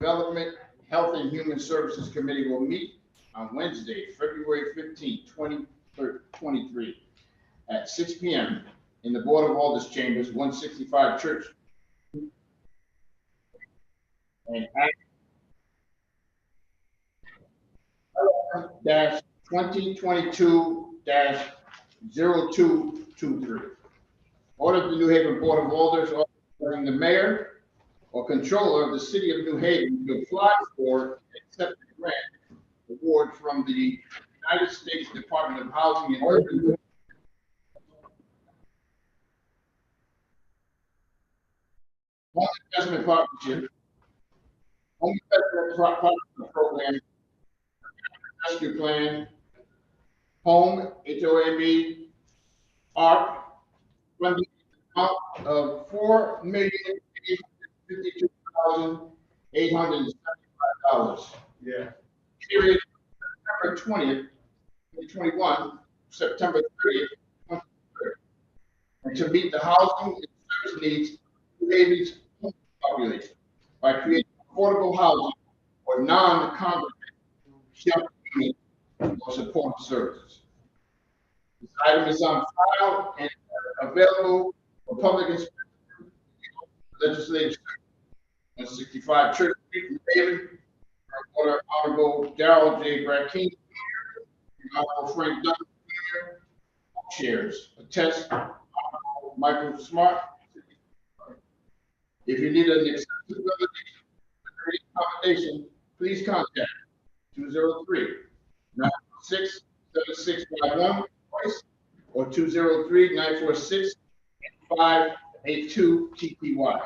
Development, Health and Human Services Committee will meet on Wednesday, February 15, 2023 at 6 p.m. in the Board of Alders Chambers, 165 Church. And Act -2022-0223. Order of the New Haven Board of Alders authorizing the mayor or controller of the city of New Haven to apply for and accept a grant award from the United States Department of Housing and Urban Home Investment Partnership, Home Investment Partnership Program, Rescue Plan, Home, HOME, ARP, funding amount of $4,852,875. Yeah. Period September 20th, 2021, September 30th, 2023, and to meet the housing and service needs of New Haven's population by creating affordable housing or non-congregate shelter units or support services. This item is on file and available for public inspection. Legislative 165 Church Street, New Haven. Honorable Darrell J. Brackeen, Honorable Frank Dunn, chairs. Attest, Honorable Michael Smart. If you need an accessibility accommodation, please contact 203-946-7651 or 203-946-582 TPY.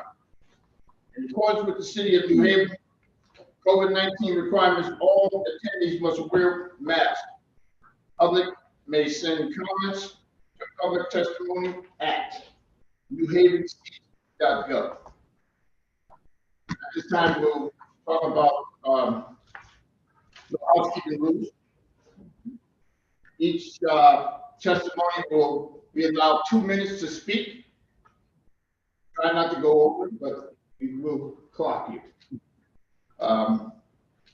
In accordance with the City of New Haven COVID-19 requirements, all attendees must wear masks. Public may send comments to public testimony at newhavencity.gov. At this time, we'll talk about the housekeeping rules. Each testimony will be allowed 2 minutes to speak. Try not to go over, but we will clock you.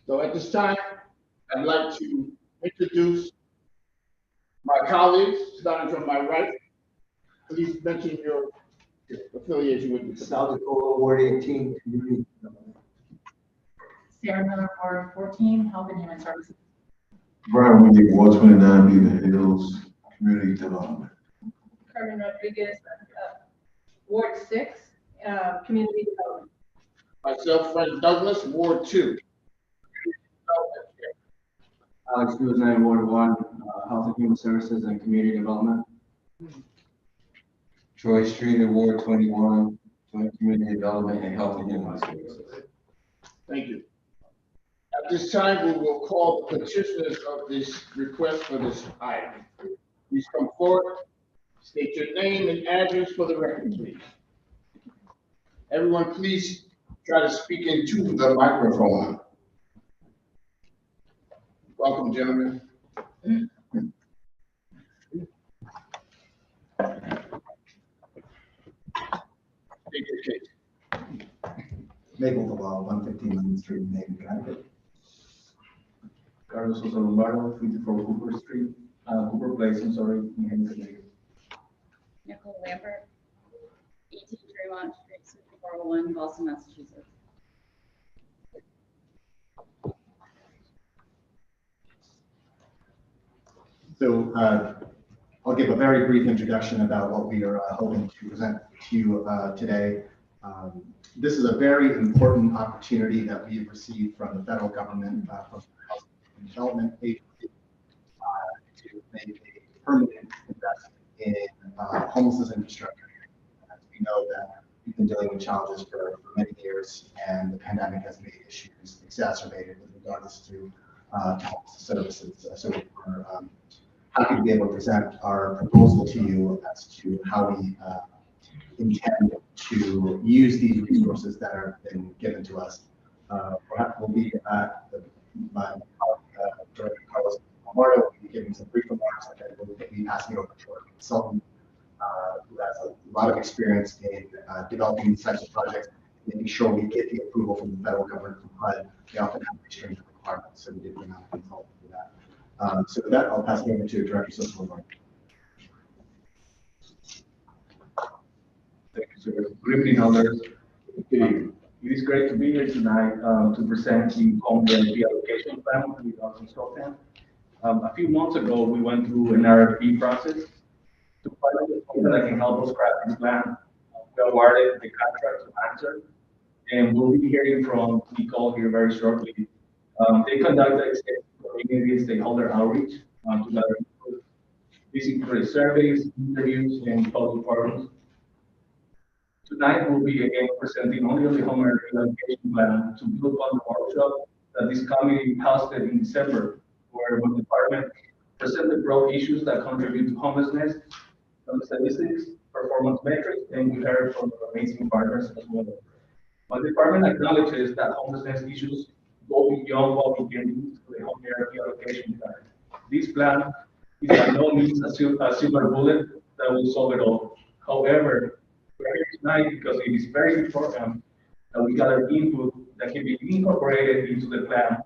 So at this time, I'd like to introduce my colleagues, starting from my right. Please mention your affiliation with the South Dakota Ward 18 Community Development. Sarah Miller, Ward 14, Health and Human Services. Brian Windy, Ward 29, Beaver Hills Community Development. Carmen Rodriguez, Ward 6, Community Development. Myself, Frank Douglas, Ward 2. Alex Guzman, Ward 1, Health and Human Services and Community Development. Troy Streeter, Ward 21, Joint Community Development and Health and Human Services. Thank you. At this time, we will call the petitioners of this request for this item. Please come forward, state your name and address for the record, please. Everyone, please try to speak into the microphone. Welcome, gentlemen. Take your case. Maple Law, 115 Main Street, Maple, Connecticut. Carlos Sosa Lombardo, 54 Cooper Street, Cooper Place, I'm sorry, New Haven, Connecticut. Nicole Lambert, 18 Tremont Street, 6401, Boston, Massachusetts. So I'll give a very brief introduction about what we are hoping to present to you today. This is a very important opportunity that we have received from the federal government, from the Housing and Development Agency, to make a permanent investment in homelessness infrastructure. As we know that we've been dealing with challenges for many years, and the pandemic has made issues exacerbated with regards to homeless services. So we're happy to be able to present our proposal to you as to how we intend to use these resources that have been given to us. Perhaps we'll be my colleague, Director Carlos Lombardo, will be giving some brief remarks, and then we'll be passing it over to our consultant, who has a lot of experience in developing these types of projects making sure we get the approval from the federal government from HUD. They often have restraint requirements, so we did bring on a consultant for that. So with that, I'll pass it over to Director Sisselberg. Thank you, sir. Good evening, others. Okay. It is great to be here tonight to present the home energy allocation plan with our consultant. A few months ago, we went through an RFP process to find a company that can help us craft this plan. We awarded the contract to Answer, and we'll be hearing from Nicole here very shortly. They conducted extensive community stakeholder outreach to gather input. This included surveys, interviews, and public forums. Tonight, we'll be again presenting only on the home energy allocation plan to build on the workshop that this committee hosted in December, where the department presented broad issues that contribute to homelessness, some statistics, performance metrics, and we heard from amazing partners as well. My department acknowledges that homelessness issues go beyond what we can do to the home energy allocation plan. This plan is by no means a silver bullet that will solve it all. However, we're here tonight because it is very important that we gather input that can be incorporated into the plan,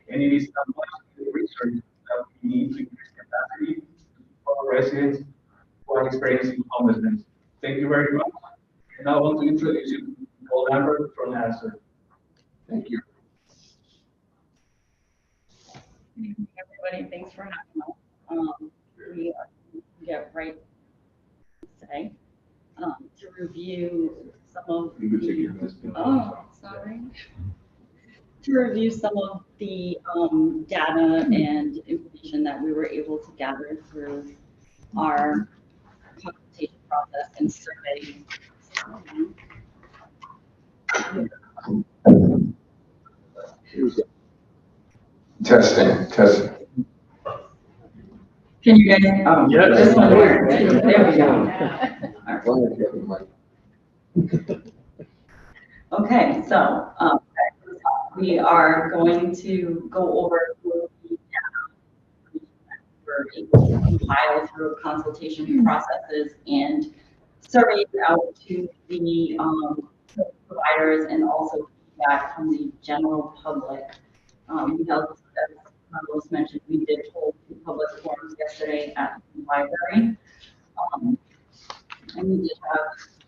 and it is not much the research that we need to increase capacity for residents who are experiencing homelessness. Thank you very much. And I want to introduce you to Nicole Lambert from Answer. Thank you. Good evening, everybody. Thanks for having us. We are going to get right today to review some of to review some of the data and information that we were able to gather through our consultation process and survey. Testing. Can you guys? This one here. There we go. Okay, so we are going to go over the data we're able to compile through consultation processes and surveys out to the providers and also feedback from the general public. We held, as Carlos mentioned, we did hold 2 public forums yesterday at the library. And we did have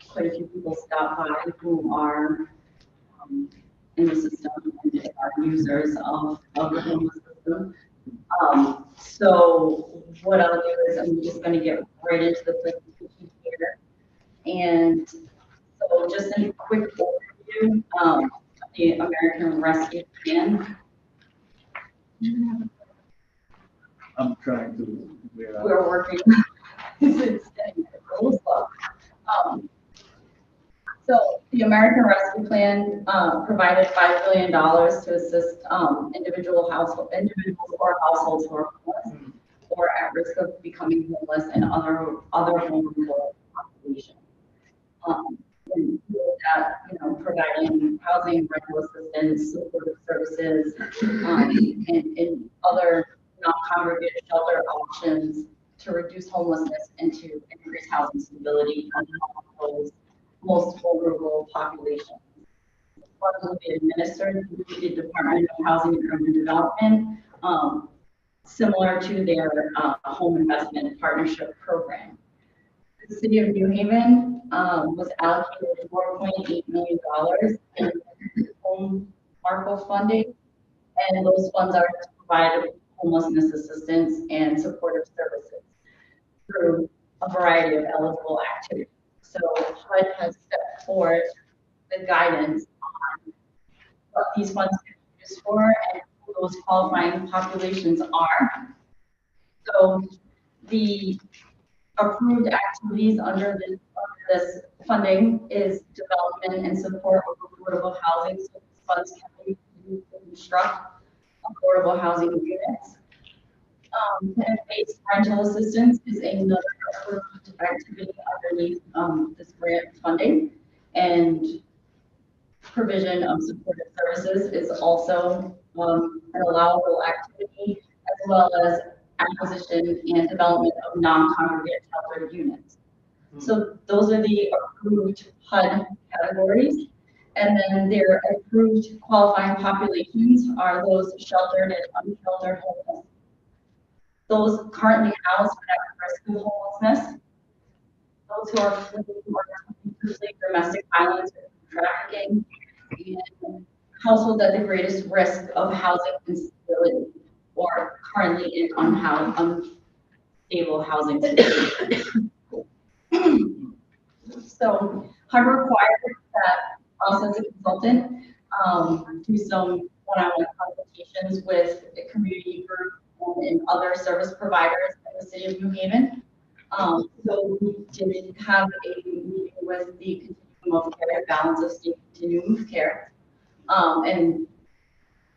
quite a few people stop by who are in the system and are users of the system. So what I'll do is I'm just going to get right into the presentation here. And so just a quick overview of the American Rescue Plan. I'm trying to figure out. We're working. It's getting a little slow. So the American Rescue Plan provided $5 billion to assist individuals or households who are homeless or at risk of becoming homeless and other vulnerable populations. And that, providing housing, rental assistance, supportive services, and other non-congregate shelter options to reduce homelessness and to increase housing stability on those most vulnerable populations. Funds will be administered through the Department of Housing and Urban Development, similar to their Home Investment Partnership Program. The City of New Haven was allocated $4.8 million in home ARPA funding, and those funds are to provide homelessness assistance and supportive services through a variety of eligible activities. So HUD has set forth the guidance on what these funds can be used for and who those qualifying populations are. So the approved activities under this funding is development and support of affordable housing. So these funds can be used to construct affordable housing units. Tenant-based rental assistance is another approved activity underneath this grant funding, and provision of supportive services is also an allowable activity, as well as acquisition and development of non-congregate shelter units. So those are the approved HUD categories. And then their approved qualifying populations are those sheltered and unsheltered homeless. Those currently housed at risk of homelessness, those who are fleeing or including domestic violence or trafficking, and households at the greatest risk of housing instability or currently in unstable housing situation. So HUD requires that us as a consultant do some one-on-one consultations with the community group and other service providers in the city of New Haven. So we did have a meeting with the Continuum of Care, Balance of State Continuum of Care. And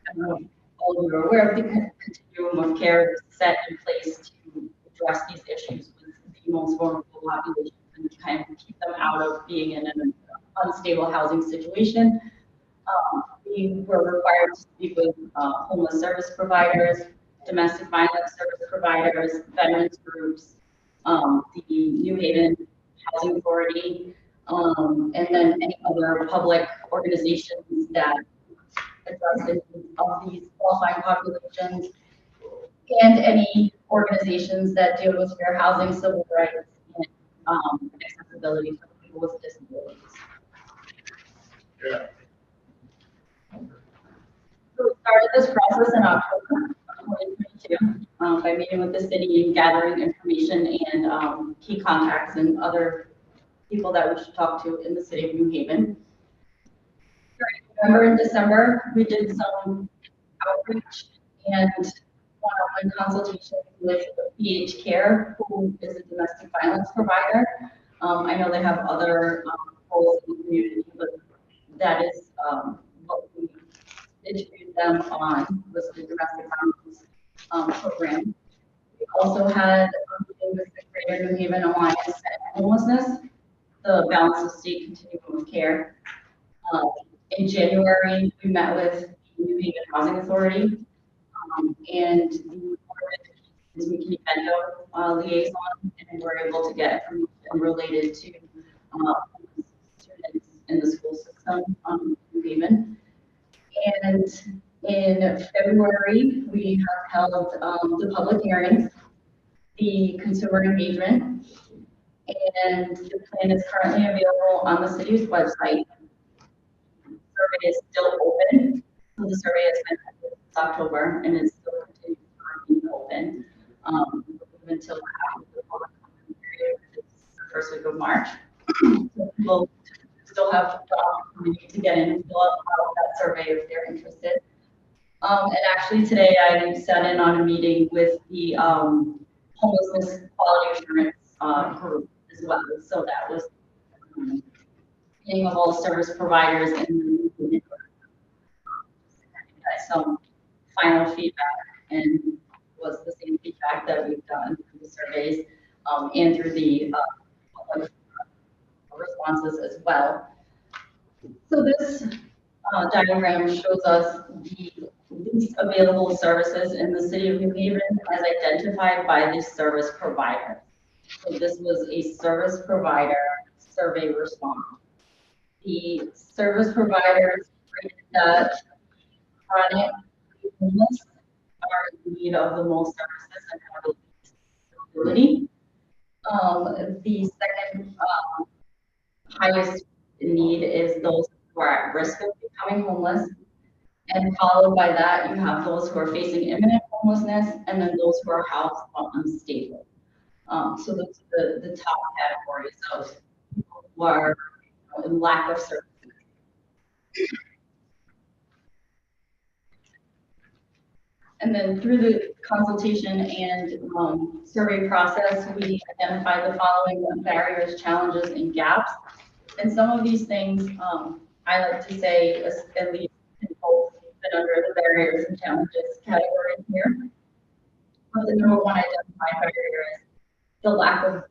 I don't know if all of you are aware of the Continuum of Care set in place to address these issues with the most vulnerable populations and kind of keep them out of being in an unstable housing situation. We were required to speak with homeless service providers, domestic violence service providers, veterans groups, the New Haven Housing Authority, and then any other public organizations that address the needs of these qualifying populations, and any organizations that deal with fair housing, civil rights, and accessibility for people with disabilities. Yeah. So we started this process in October of 2022 by meeting with the city and gathering information and key contacts and other people that we should talk to in the city of New Haven. During November and December, we did some outreach and one-on-one consultations with BH Care, who is a domestic violence provider. I know they have other roles in the community, but that is what we interviewed them on, was the domestic violence program. We also had a meeting with the Greater New Haven Alliance at Homelessness, the Balance of State Continuum of Care. In January, we met with the New Haven Housing Authority and the McKinney Bento liaison, and we're able to get information related to students in the school system in New Haven. And in February, we have held the public hearings, the consumer engagement, and the plan is currently available on the city's website. The survey is still open. So the survey has been open since October and is still continuing to be open until after the public comment period, it's the first week of March. So people still have the opportunity to get in and fill out that survey if they're interested. And actually today I sat in on a meeting with the homelessness quality assurance group as well. So that was meeting of all service providers and some final feedback, and was the same feedback that we've done through the surveys and through the public responses as well. So this diagram shows us the least available services in the city of New Haven as identified by the service provider. So this was a service provider survey response. The service providers rated that chronic homeless are in need of the most services and have the least ability. The second highest need is those who are at risk of becoming homeless. And followed by that, you have those who are facing imminent homelessness, and then those who are housed but unstable. So those are the top categories of people who are in lack of services. And then through the consultation and survey process, we identified the following barriers, challenges, and gaps. And some of these things, I like to say, at least in both, fit under the barriers and challenges category here. But the number one identified barrier is the lack of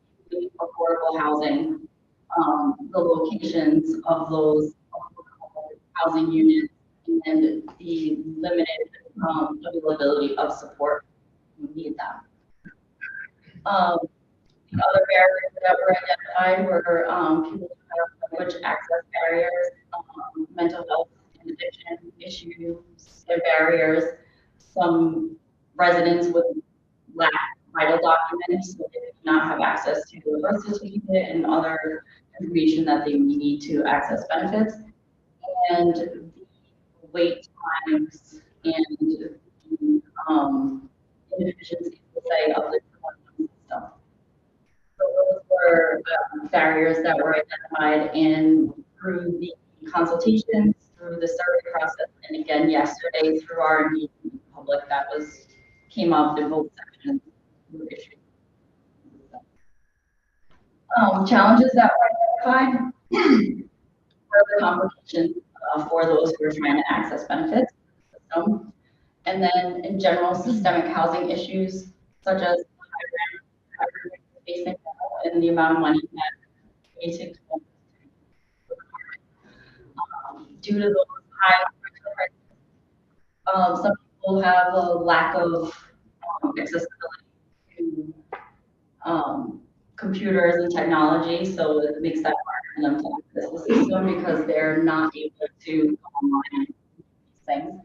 affordable housing, the locations of those housing units, and the limited availability of support who need them. The other barriers that were identified were people who have language access barriers, mental health and addiction issues and barriers. Some residents would lack vital documents, so they do not have access to the birth certificate and other information that they need to access benefits. And the wait times and the inefficiencies, we'll say, of the system. So those were barriers that were identified and through the consultations, through the survey process, and again yesterday through our engagement with the public, that came up in both sections of the issue. Challenges that were identified were the complications for those who are trying to access benefits. And then in general, systemic housing issues such as high rent, basic and the amount of money that basic due to those high prices, some people have a lack of accessibility to computers and technology, so it makes that hard for them to access the system because they're not able to go online and do these things.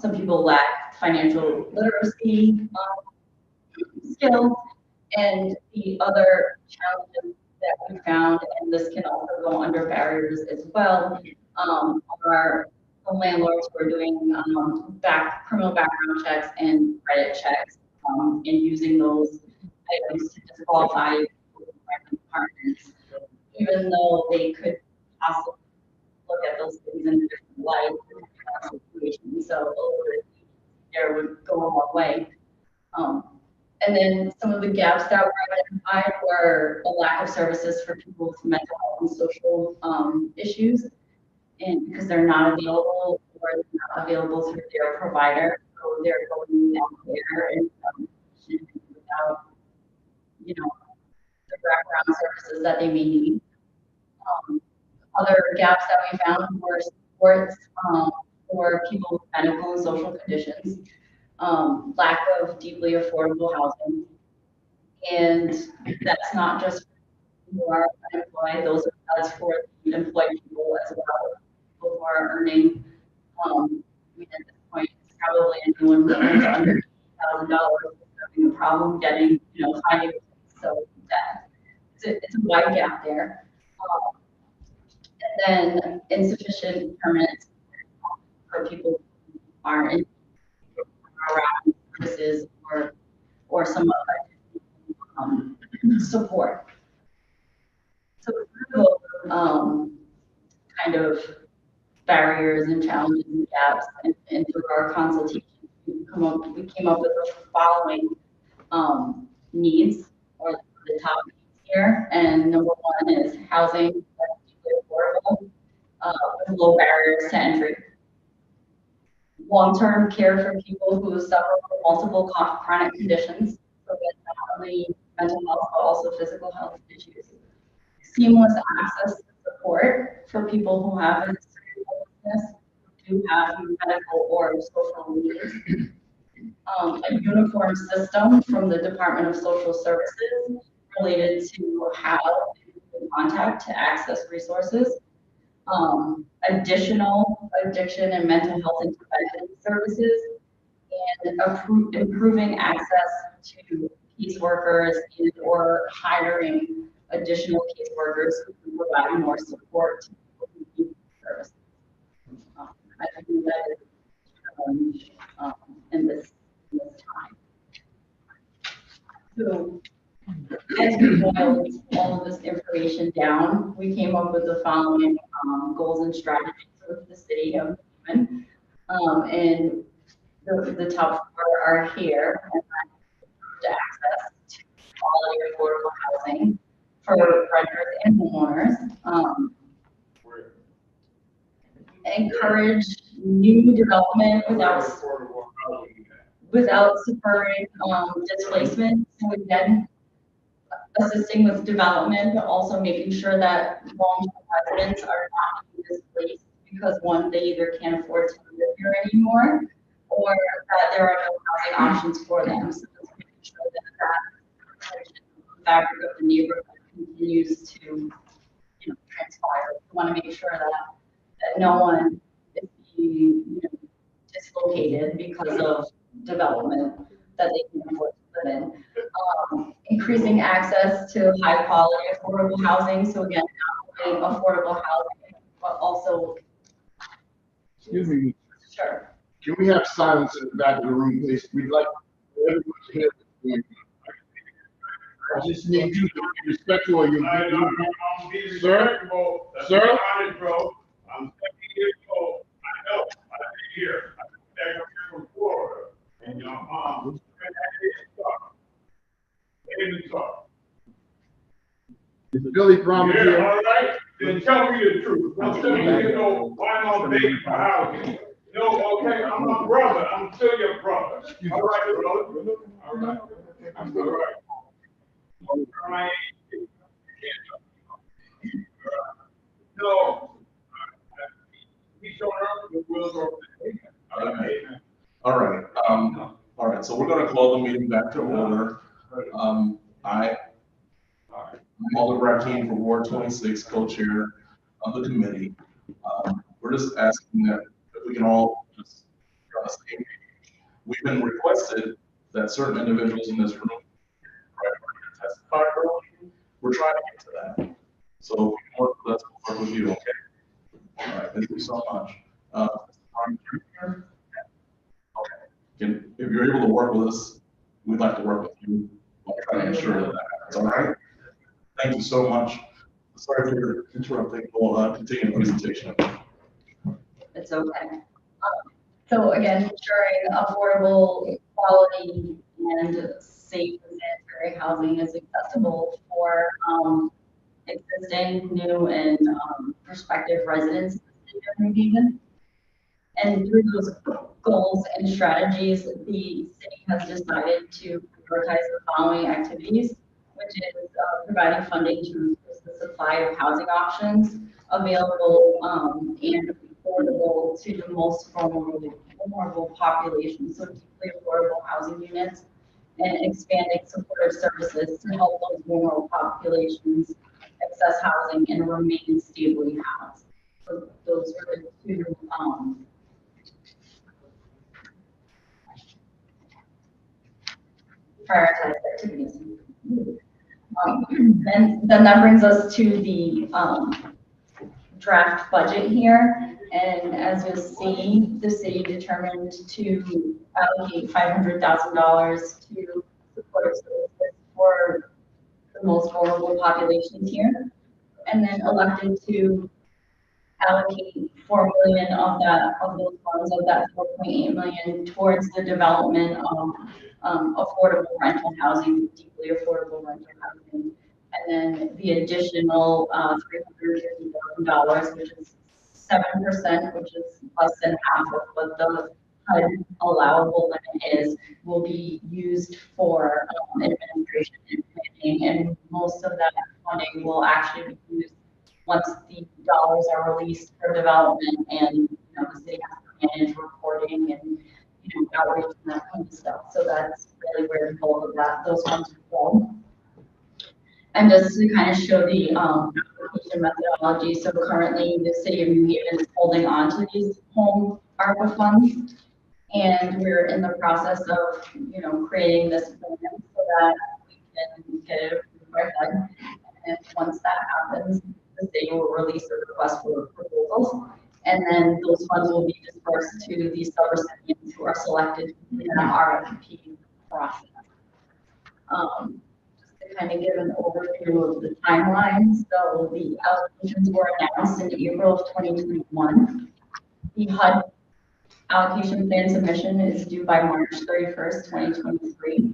Some people lack financial literacy skills, and the other challenges that we found, and this can also go under barriers as well, are the landlords who are doing criminal background checks and credit checks, and using those items to disqualify apartments, even though they could possibly look at those things in a different light situation. So there would go a long way. And then some of the gaps that were identified were a lack of services for people with mental health and social issues, and because they're not available or they're not available through their provider, so they're going down there and without, you know, the background services that they may need. Other gaps that we found were supports for people with medical and social conditions, lack of deeply affordable housing, and that's not just who are unemployed, that's for the employed people as well, people who are earning, I mean, at this point, it's probably anyone who earns under $80,000 having a problem getting, finding, so that it's a wide gap there. And then insufficient permanent for people who are in around services or some other support. So kind of barriers and challenges and gaps, and through our consultation, we came up with the following needs, or the top needs here. And number one is housing that's deeply affordable, with low barriers to entry. Long-term care for people who suffer from multiple chronic conditions, so that not only mental health but also physical health issues. Seamless access to support for people who have a history of illness, who do have medical or social needs. A uniform system from the Department of Social Services related to how to contact to access resources. Additional addiction and mental health intervention services, and improving access to caseworkers and or hiring additional caseworkers who can provide more support to people who need services. I think that is a challenge in this time. So as we boiled all of this information down, we came up with the following goals and strategies with the city of Newman. And the top four are here: to access to quality affordable housing for renters and homeowners. Encourage new development without spurring displacement. So again, assisting with development, but also making sure that long-term residents are not being displaced because one, they either can't afford to live here anymore, or that there are no housing options for them. So just making sure that the fabric of the neighborhood continues to transpire. We want to make sure that that no one is being, dislocated because of development that they can afford to live in. Increasing access to high quality affordable housing. So again, not only affordable housing, but also. Excuse me, Sure. can we have silence in the back of the room, please? We'd like everyone to hear what's going on. I just need you to be respectful of your. I'm being Sir? respectful. That's Sir? not honest, bro. I'm 70 years old. I know. I've been here. I've been back up here from Florida. And Billy Brown yeah, here. all right. Then tell me the truth. Don't tell me, why am I begging for housing? No, okay, I'm a brother. I'm still your brother. All right, brother. All right. I'm all right. All right. No. We showing up with wheels over. All right, all right, so we're gonna call the meeting back to order. I'm Alder Brackeen from Ward 26, co-chair of the committee. We're just asking that if we can all just be on the same page. We've been requested that certain individuals in this room testify early. We're trying to get to that. So if we can work with us, we'll work with you, okay? All right, thank you so much. Okay. If you're able to work with us, we'd like to work with you. I'll try to ensure that happens, all right? Thank you so much. Sorry for interrupting. We'll continue the presentation. It's okay. So again, ensuring affordable, quality, and safe and sanitary housing is accessible for existing, new, and prospective residents in New Haven. And through those goals and strategies, the city has decided to prioritize the following activities, which is providing funding to increase the supply of housing options available and affordable to the most vulnerable populations, so deeply affordable housing units, and expanding supportive services to help those vulnerable populations access housing and remain stably housed. So those are the two prioritized activities. Then that brings us to the draft budget here. And as you'll see, the city determined to allocate $500,000 to supportive services for the most vulnerable populations here. And then elected to allocate $4 million of those funds, of that $4.8 million, towards the development of affordable rental housing, deeply affordable rental housing, and then the additional $350,000, which is 7%, which is less than half of what the HUD allowable limit is, will be used for administration and planning, and most of that funding will actually be used once the dollars are released for development, and the city has to manage reporting and outreach and that kind of stuff. So that's really where the bulk of those funds will go. And just to kind of show the application methodology, so currently the city of New Haven is holding on to these home ARPA funds, and we're in the process of creating this plan so that we can get it approved by HUD. And once that happens, the city will release a request for proposals, and then those funds will be dispersed to the subrecipients who are selected in the RFP process. Just to kind of give an overview of the timeline, so the allocations were announced in April of 2021. The HUD allocation plan submission is due by March 31st, 2023.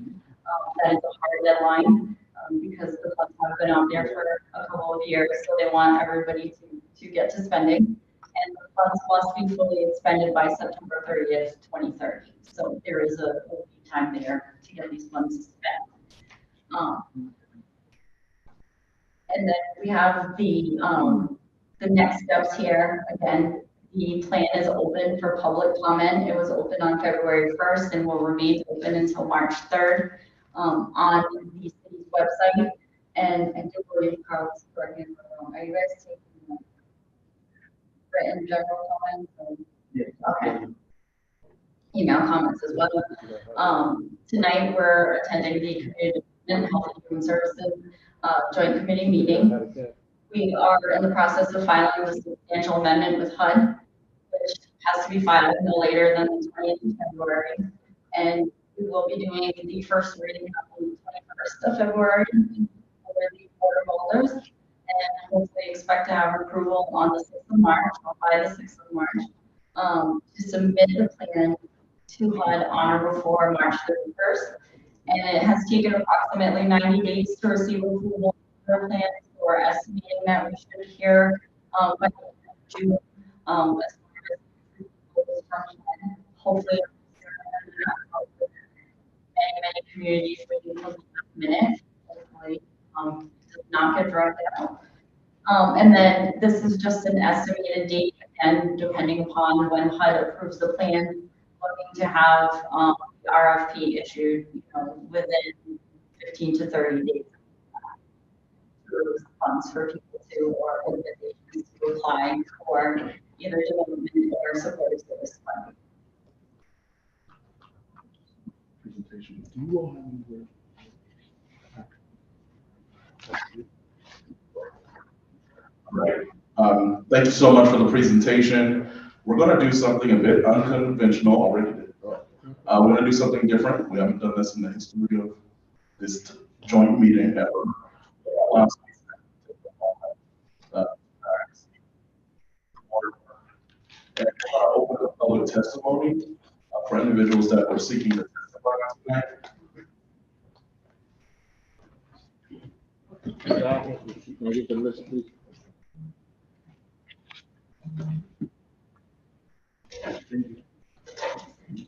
That is a hard deadline. Because the funds have been out there for a couple of years, so they want everybody to get to spending. And the funds must be fully expended by September 30th, 2030. So there is a time there to get these funds spent. And then we have the next steps here. Again, the plan is open for public comment. It was open on February 1st and will remain open until March 3rd on the city's website. And I do believe Carl's correct me if I'm wrong. Are you guys taking written general comments? Okay. Email comments as well. Tonight we're attending the Community and Health and Human Services Joint Committee meeting. We are in the process of filing the substantial amendment with HUD, which has to be filed no later than the 20th of February. And we will be doing the first reading on the 21st of February for the order holders. And hopefully expect to have approval on the 6th of March, or by the 6th of March, to submit the plan to HUD on or before March 31st. And it has taken approximately 90 days to receive approval for the plan. So we're estimating that we should hear by the end of June, as far as from HUD. Hopefully, many communities waiting for the last minute. Hopefully, does not get dragged out. And then this is just an estimated date, and depending upon when HUD approves the plan, looking to have the RFP issued, within 15 to 30 days. Funds for people to, or organizations to apply for either development or supportive service funding. Presentation. Do you all have Right. Thank you so much for the presentation. We're going to do something a bit unconventional. Already did. We're going to do something different. We haven't done this in the history of this joint meeting ever. And open up public testimony for individuals that were seeking to testify tonight. Can I get the list, please?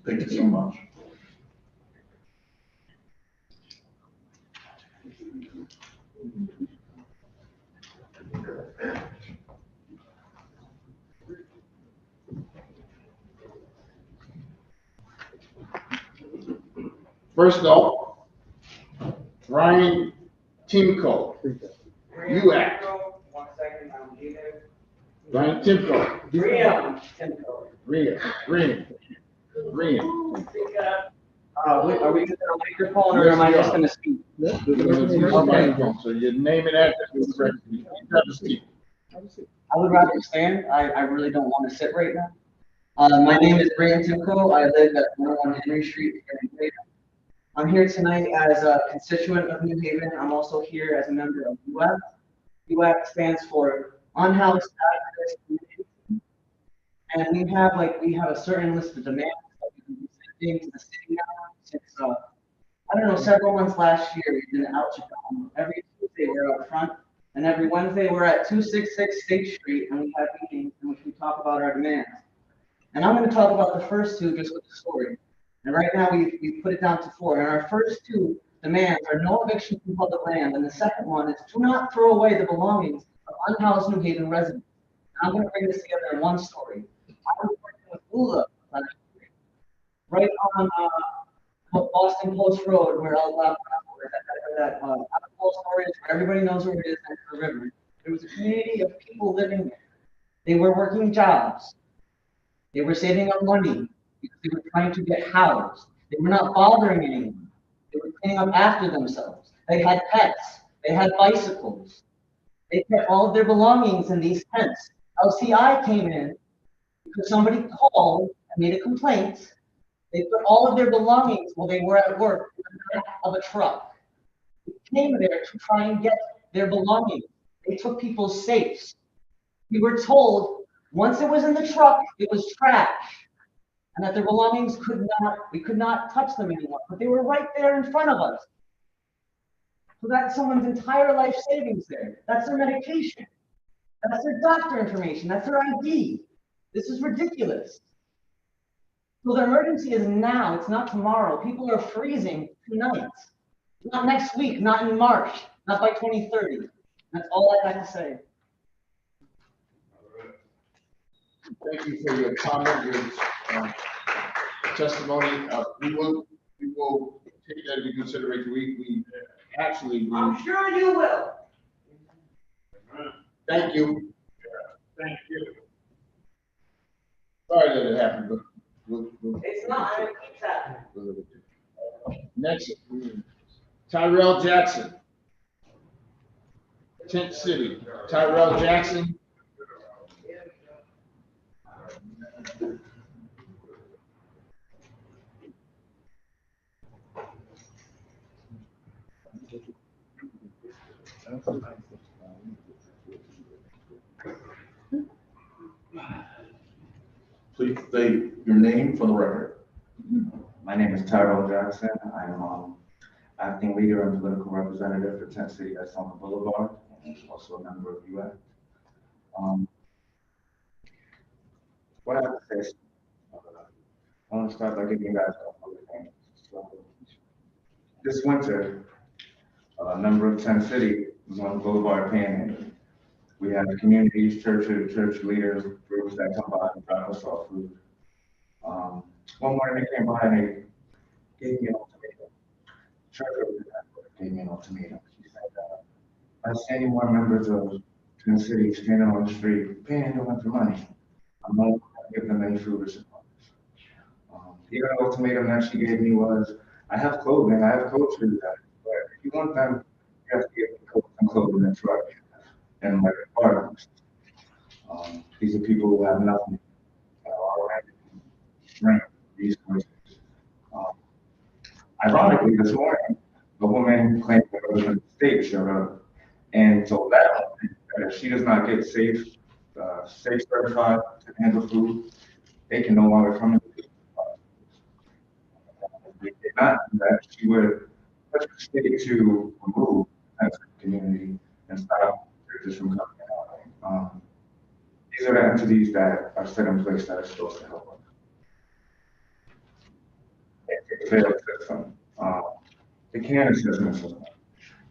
Thank you so much. First off, Ryan Timko, UAC. 1 second, I'm here. Ryan Timko. Graham Timko. Green. Are we using a microphone or am I just gonna speak? Okay, so your name and address is correct. You have to speak. I would rather stand. I really don't want to sit right now. My name is Graham Timko. I live at 101 Henry Street here in New Haven. I'm here tonight as a constituent of New Haven. I'm also here as a member of UAC. UAC stands for Unhoused Activist Community. And we have a certain list of demands that we've been sending to the city now since, I don't know, several months last year. We've been out to them. Every Tuesday we're out front, and every Wednesday we're at 266 State Street, and we have meetings in which we talk about our demands. And I'm going to talk about the first two just with the story. And right now we've put it down to 4. And our first two demands are no eviction from public land. And the second one is do not throw away the belongings of unhoused New Haven residents. And I'm going to bring this together in one story. I was working with BoA last year, right on Boston Post Road where that cold storage, everybody knows where it is next to the river. There was a community of people living there. They were working jobs. They were saving up money because they were trying to get housed. They were not bothering anyone. They were cleaning up after themselves. They had pets. They had bicycles. They kept all of their belongings in these tents. LCI came in because somebody called and made a complaint. They put all of their belongings while they were at work in the back of a truck. They came there to try and get their belongings. They took people's safes. We were told once it was in the truck, it was trash, and that their belongings we could not touch them anymore, but they were right there in front of us. So that's someone's entire life savings there. That's their medication. That's their doctor information. That's their ID. This is ridiculous. So the emergency is now. It's not tomorrow. People are freezing tonight. Not next week, not in March, not by 2030. That's all I have to say. Thank you for your comment, your testimony. We will take that into consideration. We actually. I'm sure you will. Thank you. Thank you. Sorry that it happened, but It's not, and it keeps happening. next, Tyrell Jackson. Tent City, Tyrell Jackson. Please state your name for the record. My name is Tyrell Jackson. I am acting leader and political representative for Tent City West on Boulevard, and also a member of BoA. What I have to say is, I want to start by giving you guys a couple of things. So, this winter, a member of Tent City was on Boulevard panhandling. We had communities, churches, church leaders, groups that come by and drop us off food. One morning they came by and they gave me an ultimatum. Church gave me an ultimatum. She said, I see any more members of Tent City standing on the street panhandling for money, I'm not going to give them any food or supplies. The other ultimatum that she gave me was, I have clothing, I have coats for you guys, but if you want them, you have to give me coats and clothing and truck and my apartments. These are people who have nothing, strength, resources. Ironically, this morning, a woman claimed that her husband's state showed up and told that woman that if she does not get safe certified to handle food, they can no longer come in. If they did not do that, she would push the state to remove that community and stop churches from coming out. These are the entities that are set in place that are supposed to help us. It's a failed system. The CAN assessment system.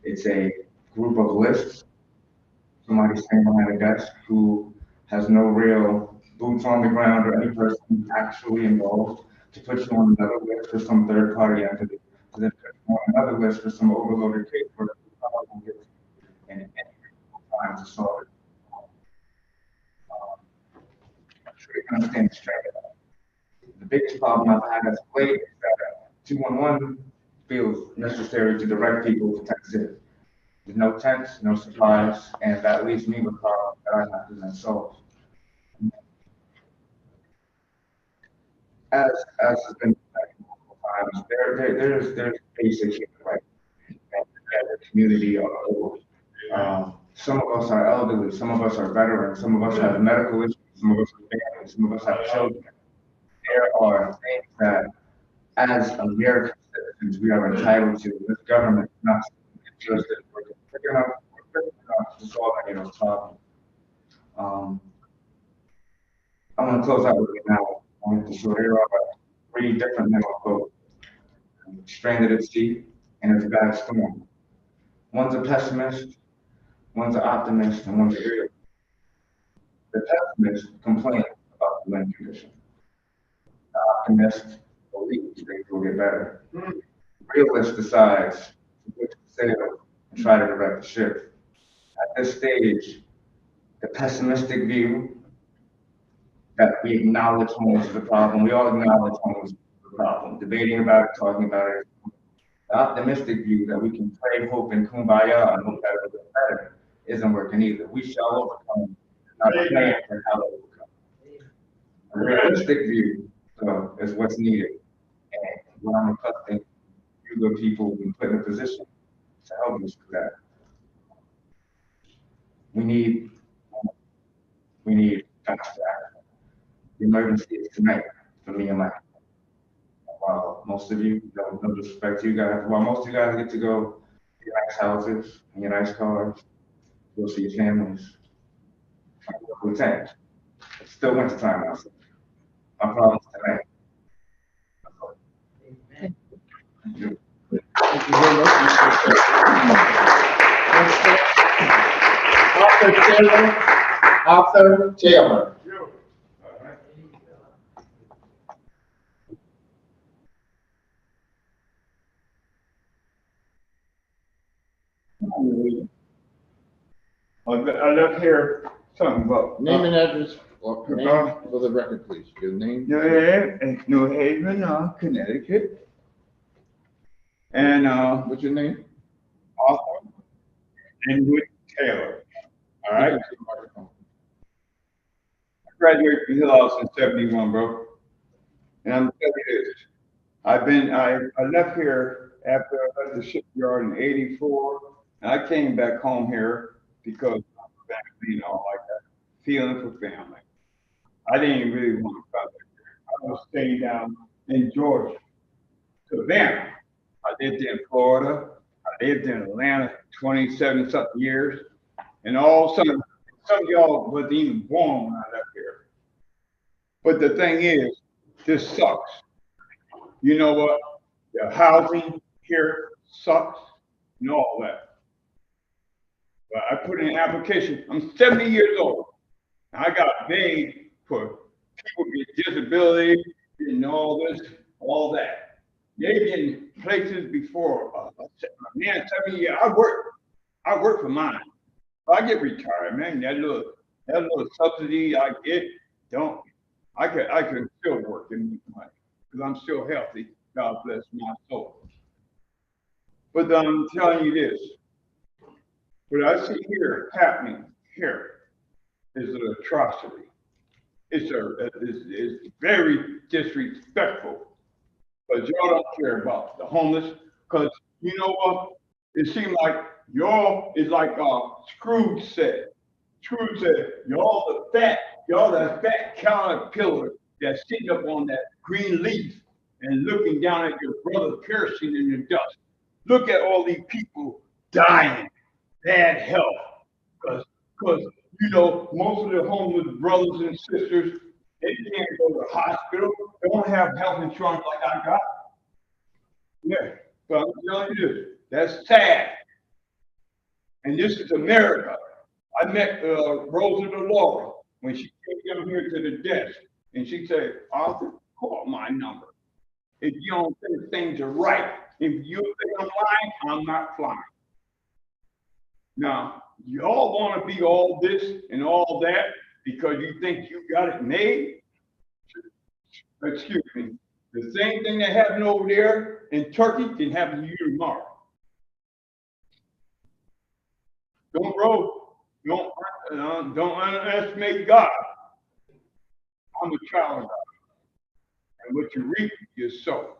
It's a group of lists, somebody standing behind a desk who has no real boots on the ground or any person actually involved to put you on another list for some third party entity, to then put you on another list for some overloaded casework who gets and time to solve it. I'm sure you can understand the strength of that. The biggest problem I've had as of late is that 211 feels necessary to direct people to Tent City. There's no tents, no supplies, and that leaves me with problems that I have to then solve. As has been said multiple times, there's basic human rights as a community on the whole. Some of us are elderly, some of us are veterans, some of us have medical issues, some of us are families, some of us have children. There are things that, as American citizens, we are entitled to. This government is not just that we're quick enough to solve any of those problems. I'm going to close out with you now. So there are 3 different mental quotes: stranded at sea, and it's a bad storm. One's a pessimist, one's an optimist, and one's a realist. The pessimist complains about the wind condition. The optimist believes things will get better. The realist decides to put the sail and try to direct the ship. At this stage, the pessimistic view that we acknowledge homeless is a problem. We all acknowledge homeless is a problem. Debating about it, talking about it. The optimistic view that we can pray, hope, and kumbaya and hope that it will get better isn't working either. We shall overcome, not plan for how to overcome. A realistic view is what's needed. And what I'm requesting you good people be put in a position to help us with that. We need fast action. The emergency is tonight for me and my. While most of you, no disrespect to you guys, while most of you guys get to go to your nice houses and your nice cars, go see your families. Lieutenant, it's still winter time now. My problem's tonight. Thank you. Thank you very much, Mr. Arthur Taylor. I left here something about. Name and address, or name for the record, please. Your name. New Haven, Connecticut. And, What's your name? Arthur Inwood Taylor. All right. I graduated from Hill House in '71, bro. And I'm telling you this. I left here after I left the shipyard in '84. And I came back home here because of family and all like that. Feeling for family. I didn't really want to come back here. I was staying down in Georgia, Savannah. I lived in Florida. I lived in Atlanta 27 something years. And all some of y'all wasn't even born when I left here. But the thing is, this sucks. You know what? The housing here sucks and all that. But I put in an application. I'm 70 years old. I got paid for people with disability and all this, all that. They've been places before. Man, 7 years. I work for mine. I get retired, man. That little subsidy I get, I can still work and make money because I'm still healthy. God bless my soul. But I'm telling you this, what I see here happening here is an atrocity. It's very disrespectful. But y'all don't care about the homeless, because you know what? It seems like y'all is like Scrooge said. Scrooge said, y'all that fat caterpillar that's sitting up on that green leaf and looking down at your brother perishing in the dust. Look at all these people dying, bad health, because you know, most of the homeless brothers and sisters, they can't go to the hospital. They don't have health insurance like I got. Yeah, so I'm telling you this, that's sad. And this is America. I met Rosa DeLaura when she came down here to the desk, and she said, Arthur, call my number. If you don't think things are right, if you think I'm lying, I'm not flying. Now, you all want to be all this and all that because you think you got it made? Excuse me. The same thing that happened over there in Turkey can happen to you tomorrow. Don't underestimate God. I'm a child of God. And what you reap, you sow.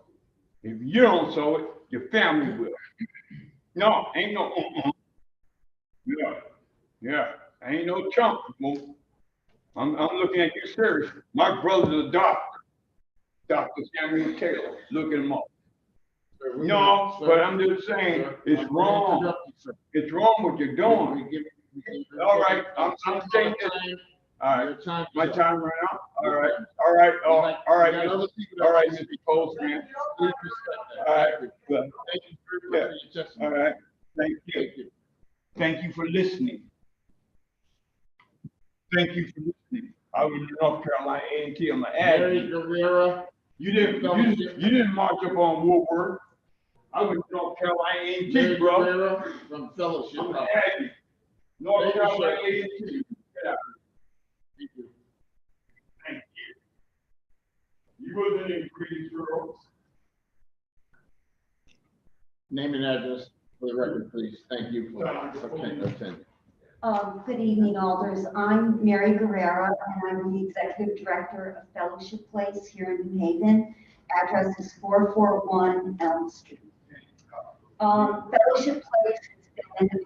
If you don't sow it, your family will. No, ain't no. Yeah, ain't no chump. I'm looking at you serious. My brother's a doctor, Dr. Samuel Taylor. Look at him up. No, but I'm just saying it's wrong. It's wrong what you're doing. All right, I'm saying this. All right, my time ran out. All right, Mr. Postman. All right, all right, thank you. Thank you for listening. Thank you for listening. I was in North Carolina A&T. I'm an admin. You didn't march up on Woodward. I was in North Carolina A&T, bro. From fellowship. I'm an admin. North Carolina A&T. Yeah. Thank you. Thank you. You wasn't in Greensboro. Name and address for the record, please. Thank you for attending. Good evening, Alders. I'm Mary Guerrera, and I'm the Executive Director of Fellowship Place here in New Haven. Address is 441 Elm Street. Fellowship Place has been in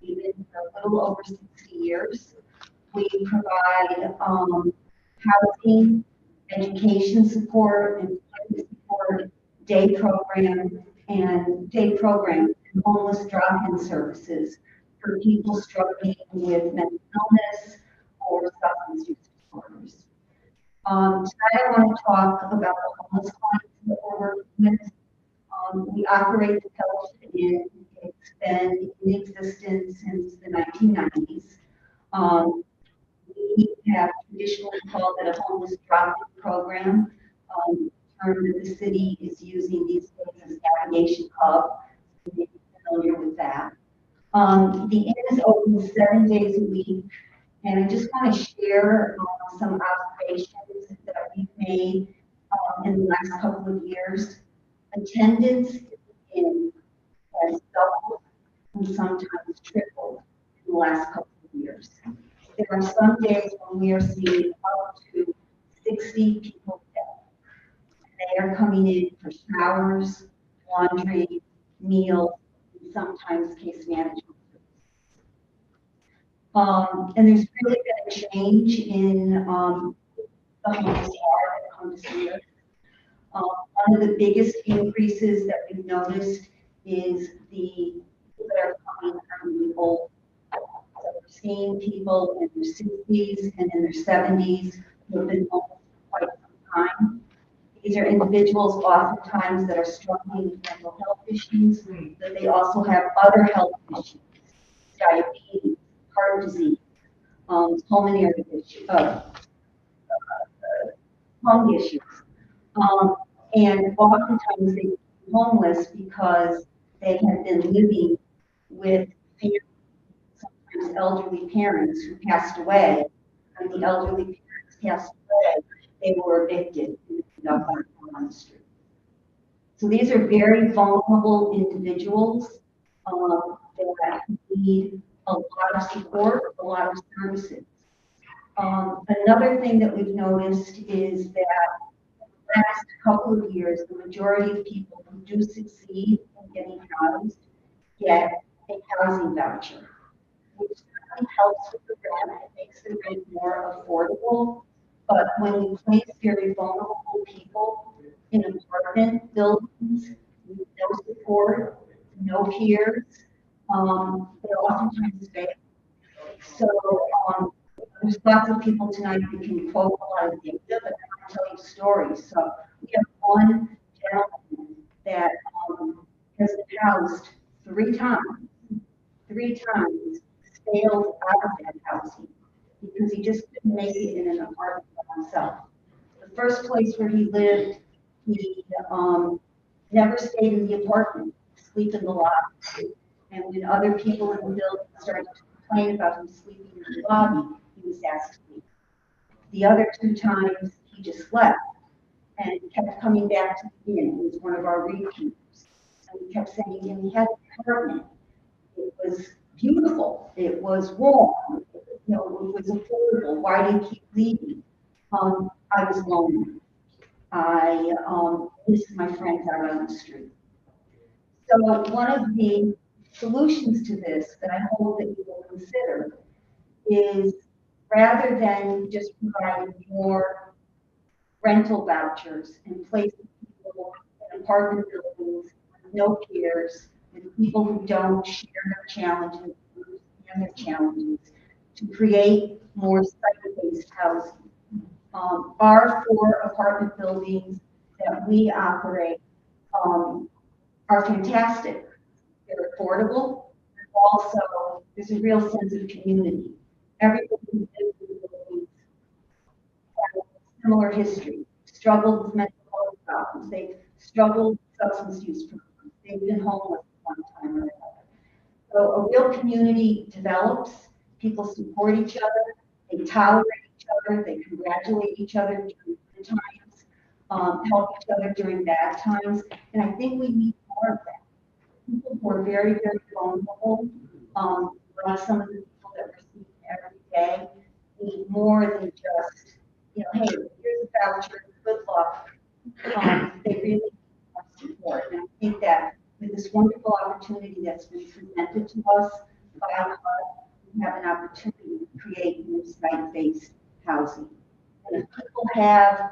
operation for a little over 60 years. We provide housing, education support, employment support, day program, and homeless drop-in services for people struggling with mental illness or substance use disorders. Tonight I want to talk about the homeless clients that we're working with. We operate the Fellowship Inn. It's been in existence since the 1990s. We have traditionally called it a homeless drop-in program. Term that the city is using these days as navigation hub. So you may be familiar with that. The inn is open 7 days a week, And I just want to share some observations that we've made in the last couple of years. Attendance in has doubled and sometimes tripled in the last couple of years. There are some days when we are seeing up to 60 people a day. They are coming in for showers, laundry, meals, and sometimes case management. And there's really been a change in the homeless that come to see us. One of the biggest increases that we've noticed is the people that are coming from the old. So we're seeing people in their 60s and in their 70s who have been homeless for quite some time. These are individuals oftentimes that are struggling with mental health issues, but they also have other health issues, diabetes, heart disease, pulmonary issues, lung issues. And oftentimes they become homeless because they have been living with sometimes elderly parents who passed away. When the elderly parents passed away, they were evicted and ended up on the street. So these are very vulnerable individuals that need a lot of support, a lot of services. Another thing that we've noticed is that last couple of years, the majority of people who do succeed in getting housed get a housing voucher, which certainly helps with the rent. It makes the rent more affordable. But when we place very vulnerable people in apartment buildings with no support, no peers, they oftentimes fail. So there's lots of people tonight who can quote a lot of data, but I can tell you stories. So we have one gentleman that has been housed three times, failed out of that housing because he just couldn't make it in an apartment by himself. The first place where he lived, he never stayed in the apartment, sleep in the lobby. And when other people in the building started to complain about him sleeping in the lobby, he was asked to leave. The other two times, he just left and kept coming back to the inn. He was one of our repeaters. And we kept saying, you know, he had an apartment. It was beautiful. It was warm. You know, it was affordable. Why did he keep leaving? I was lonely. I missed my friends out on the street. So one of the solutions to this that I hope that you will consider is rather than just providing more rental vouchers and placing people in apartment buildings with no peers, with people who don't share their challenges and their challenges, to create more site-based housing. Our 4 apartment buildings that we operate are fantastic. They're affordable. Also, there's a real sense of community. Everybody who lives in the buildings has a similar history. Struggled with mental health problems. They've struggled with substance use problems. They've been homeless one time or another. So a real community develops. People support each other. They tolerate each other. They congratulate each other during good times, help each other during bad times. And I think we need more of that. People who are very, very vulnerable, like some of the people that we're seeing every day, need more than just, you know, hey, here's a voucher, good luck. They really need more support. And I think that with this wonderful opportunity that's been presented to us by HUD, we have an opportunity to create new site-based housing. And if people have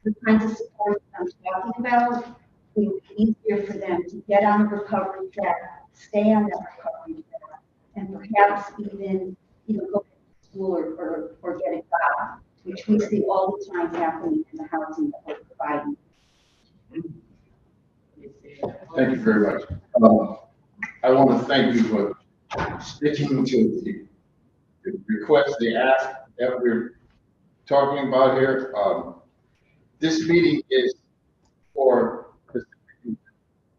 the kinds of support that I'm talking about, it will be easier for them to get on the recovery track, stay on that recovery track, and perhaps even, you know, go to school or get a job, which we see all the time happening in the housing that we're providing. Thank you very much. I want to thank you for sticking to the request, the ask that we're talking about here. This meeting is for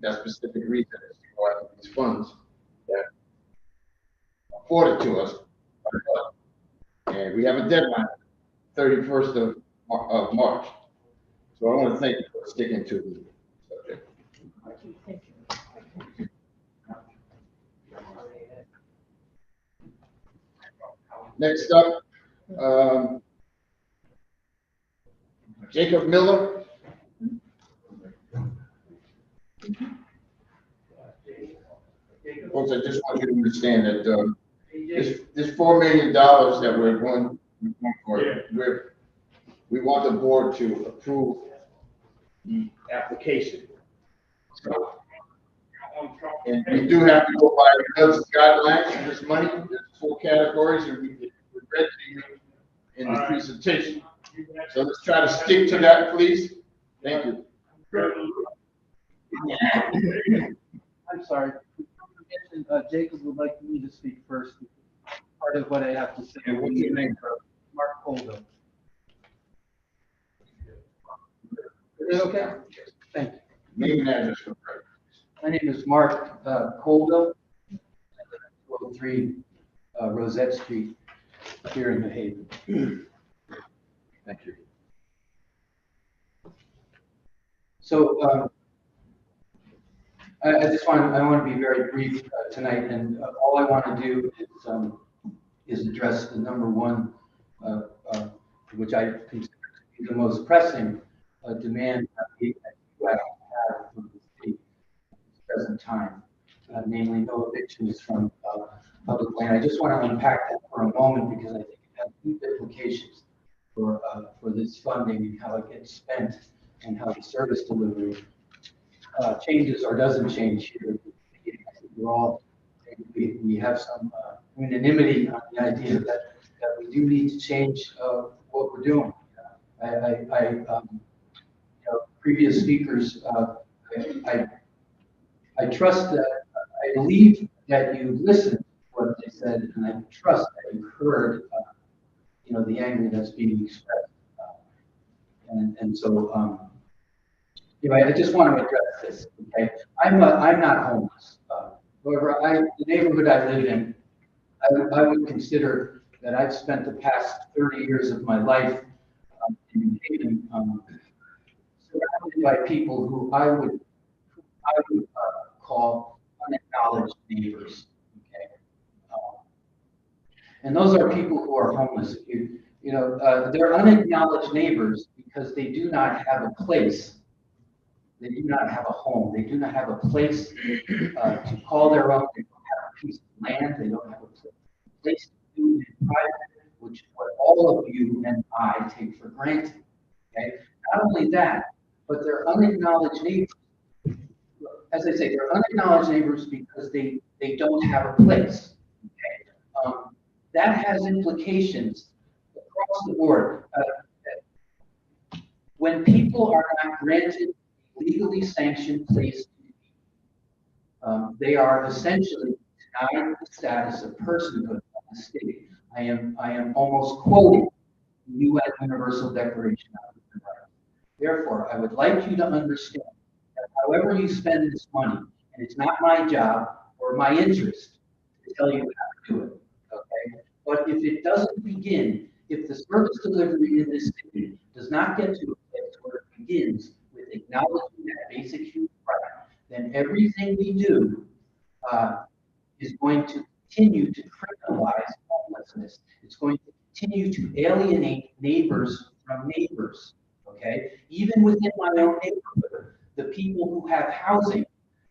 that specific reason, is to go after these funds that afforded to us by HUD. And we have a deadline, 31st of March. So I want to thank you for sticking to the subject. Next up, Jacob Miller. Folks, I just want you to understand that this $4 million that we're going for, we want the board to approve the application. So, and we do have to go by the guidelines for this money. There's 4 categories, and we read to you in the presentation. So let's try to stick to that, please. Thank you. I'm sorry. Jacob would like me to speak first. Part of what I have to say. And what's your name, bro? Mark Colville. Is it okay? Thank you. Name and address. My name is Mark Colville. 203 Rosette Street here in New Haven. Thank you. So I want to be very brief tonight, and all I want to do is address the number one, which I consider to be the most pressing demand that you have from the city at this present time, namely no evictions from public land. I just want to unpack that for a moment because I think it has deep implications for this funding and how it gets spent and how the service delivery changes or doesn't change here. We have some unanimity on the idea that we do need to change what we're doing. Previous speakers, I trust that, I believe that you listened to what they said, and I trust that you heard, the anger that's being expressed. So, I just want to address this. Okay, I'm not homeless. However, the neighborhood I live in, I would consider that I've spent the past 30 years of my life in Haven, surrounded by people who I would call unacknowledged neighbors. Okay, and those are people who are homeless. They're unacknowledged neighbors because they do not have a place. They do not have a home. They do not have a place to call their own. They don't have a piece of land. They don't have a place to do in private, which is what all of you and I take for granted. Okay. Not only that, but they're unacknowledged neighbors. As I say, they're unacknowledged neighbors because they don't have a place. Okay. That has implications across the board. When people are not granted legally sanctioned place to be, they are essentially denied the status of personhood of the state. I am almost quoting the UN Universal Declaration of Human Rights. Therefore, I would like you to understand that however you spend this money, and it's not my job or my interest to tell you how to do it, okay? But if it doesn't begin, if the service delivery in this city does not get to a place where it begins with acknowledging that basic human right, then everything we do is going to continue to criminalize homelessness. It's going to continue to alienate neighbors from neighbors, okay? Even within my own neighborhood, the people who have housing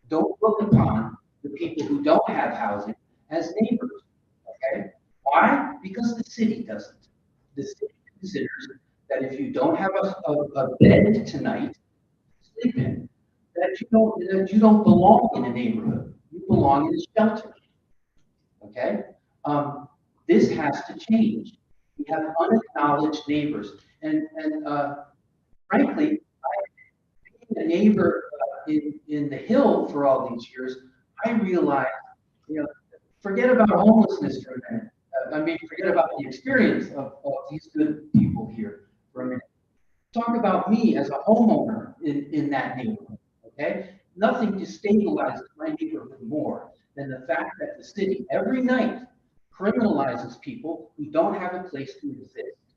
don't look upon the people who don't have housing as neighbors, okay? Why? Because the city doesn't. The city considers that if you don't have a bed tonight to sleep in, that you don't belong in a neighborhood. You belong in a shelter. Okay? This has to change. We have unacknowledged neighbors. And frankly, being a neighbor in the Hill for all these years, I realized, forget about homelessness for a minute. Forget about the experience of these good people here for a minute. Talk about me as a homeowner in that neighborhood, okay? Nothing destabilizes my neighborhood more than the fact that the city every night criminalizes people who don't have a place to exist.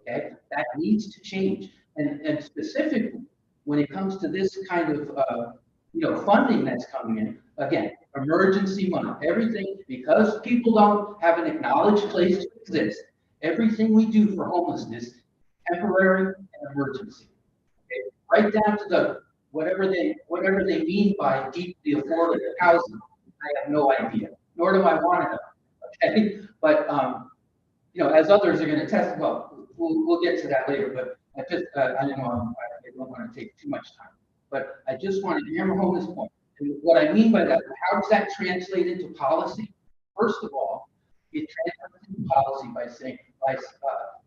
Okay, that needs to change. And specifically, when it comes to this kind of funding that's coming in, again, emergency money, everything, because people don't have an acknowledged place to exist, everything we do for homelessness, temporary and emergency. Okay? Right down to the whatever they mean by deeply affordable housing, I have no idea, nor do I want to know. Okay, but as others are going to test, well, we'll get to that later. But I don't want to take too much time. But I just wanted to hammer home this point. And what I mean by that, how does that translate into policy? First of all, it translates into policy by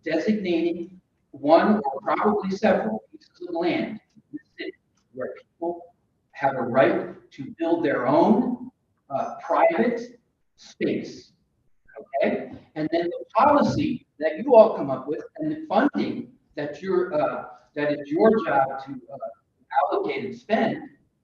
designating one or probably several pieces of land in the city where people have a right to build their own private space. Okay, and then the policy that you all come up with and the funding that that is your job to allocate and spend.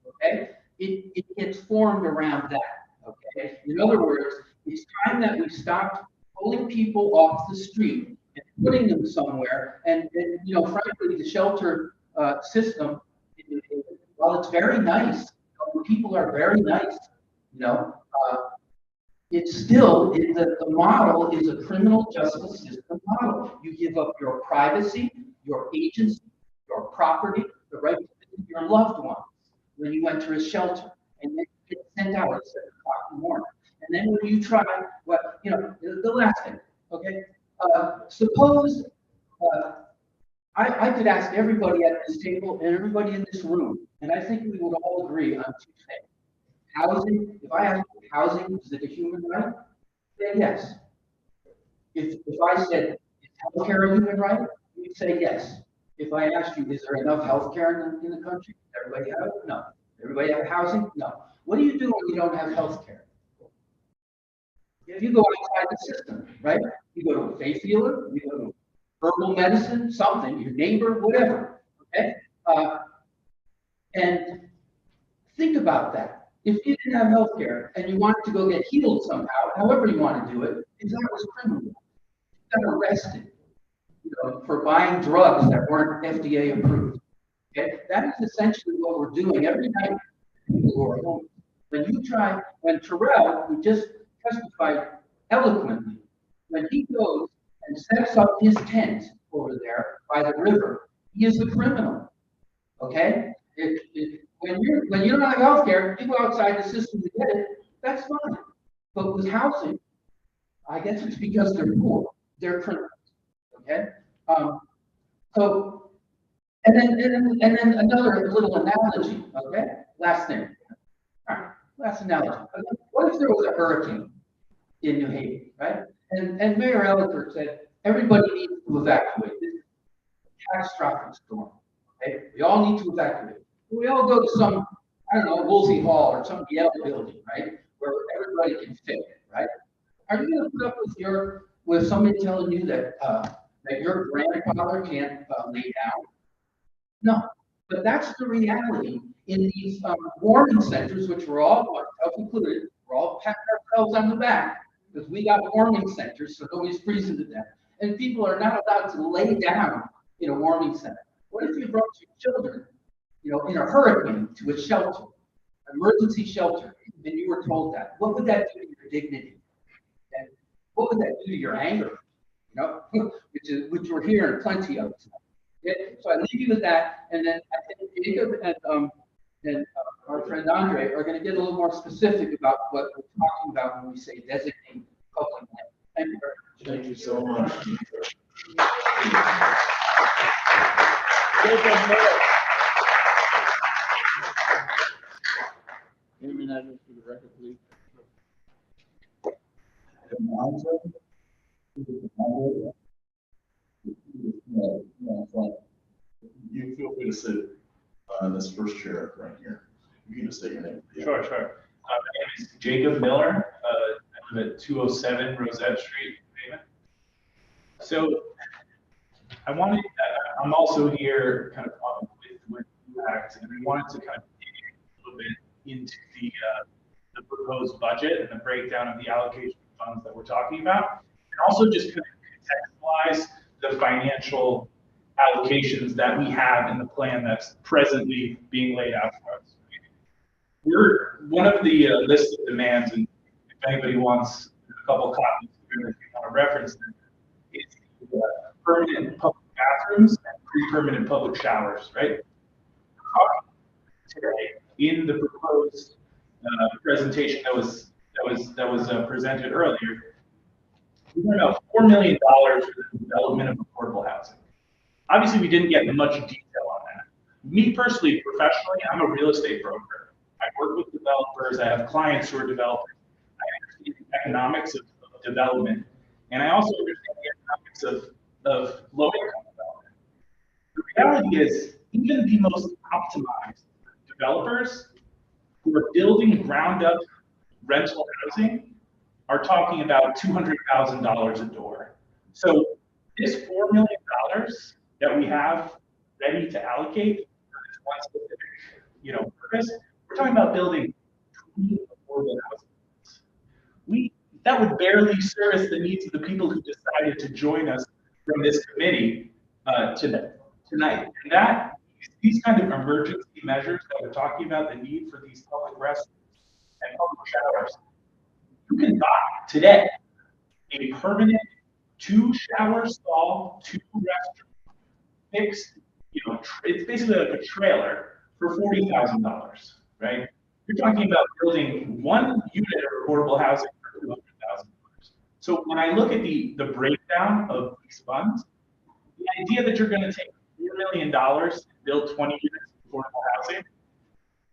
Okay, it gets formed around that. Okay, in other words, it's time that we stopped pulling people off the street and putting them somewhere. And frankly, the shelter system, while it's very nice, people are very nice. It's still, the model is a criminal justice system model. You give up your privacy, your agency, your property, the right to visit your loved ones when you enter a shelter, and then you get sent out at 7 o'clock in the morning. And then when you try, the last thing, okay? Suppose I could ask everybody at this table and everybody in this room, and I think we would all agree on two things. Housing, if I ask you, housing, is it a human right? Then yes. If I said, is healthcare a human right? You'd say yes. If I asked you, is there enough healthcare in the country? Everybody have it? No. Everybody have housing? No. What do you do when you don't have healthcare? You go outside the system, right? You go to a faith healer, you go to herbal medicine, something, your neighbor, whatever. Okay? And think about that. If you didn't have health care and you wanted to go get healed somehow, however you want to do it, if that was criminal, you got arrested for buying drugs that weren't FDA approved. Okay? That is essentially what we're doing every night to people who are home. When Terrell, who just testified eloquently, when he goes and sets up his tent over there by the river, he is a criminal. Okay? When you don't have health care, you go outside the system to get it, that's fine. But with housing, I guess it's because they're poor, they're criminals. Okay? And then another little analogy, okay? Last thing. All right, last analogy. What if there was a hurricane in New Haven, right? And Mayor Ellicott said, everybody needs to evacuate. This is a catastrophic storm. Okay? We all need to evacuate. We all go to some, I don't know, Woolsey Hall or some Yale building, right? Where everybody can fit, right? Are you going to put up with somebody telling you that that your grandfather can't lay down? No, but that's the reality in these warming centers, which we're all, myself included, we're all patting ourselves on the back because we got warming centers, so nobody's freezing to death. And people are not allowed to lay down in a warming center. What if you brought your children, in a hurricane to a shelter, emergency shelter, and you were told that? What would that do to your dignity? And what would that do to your anger? Which we're hearing plenty of tonight. Okay? So I leave you with that, and then I think Jacob and our friend Andre are going to get a little more specific about what we're talking about when we say designate public land. Thank you very much. Thank you so much. Name and address for the record, please. You feel free to sit in this first chair right here. You can just say your name. Sure. My name is Jacob Miller. I live at 207 Rosette Street, Haven. So I'm also here kind of with Act, and I wanted to kind of dig a little bit into the proposed budget and the breakdown of the allocation of funds that we're talking about, and also just kind of contextualize the financial allocations that we have in the plan that's presently being laid out for us. We're one of the list of demands, and if anybody wants a couple copies, if you want to reference them, is the, permanent public bathrooms and pre-permanent public showers, right? Today, in the proposed presentation that was presented earlier, we went about $4 million for the development of affordable housing. Obviously, we didn't get much detail on that. Me personally, professionally, I'm a real estate broker. I work with developers. I have clients who are developers. I understand the economics of development, and I also understand the economics of low-income development. The reality is, even the most optimized developers who are building ground-up rental housing are talking about $200,000 a door. So this $4 million that we have ready to allocate for this one specific, purpose, we're talking about building 20 affordable housing. That would barely service the needs of the people who decided to join us from this committee tonight. And these kind of emergency measures that we're talking about, the need for these public restrooms and public showers, you can buy today a permanent 2-shower stall, 2-restroom, fixed, it's basically like a trailer for $40,000, right? You're talking about building 1 unit of affordable housing for $200,000. So when I look at the breakdown of these funds, the idea that you're going to take $4 million and build 20 units of affordable housing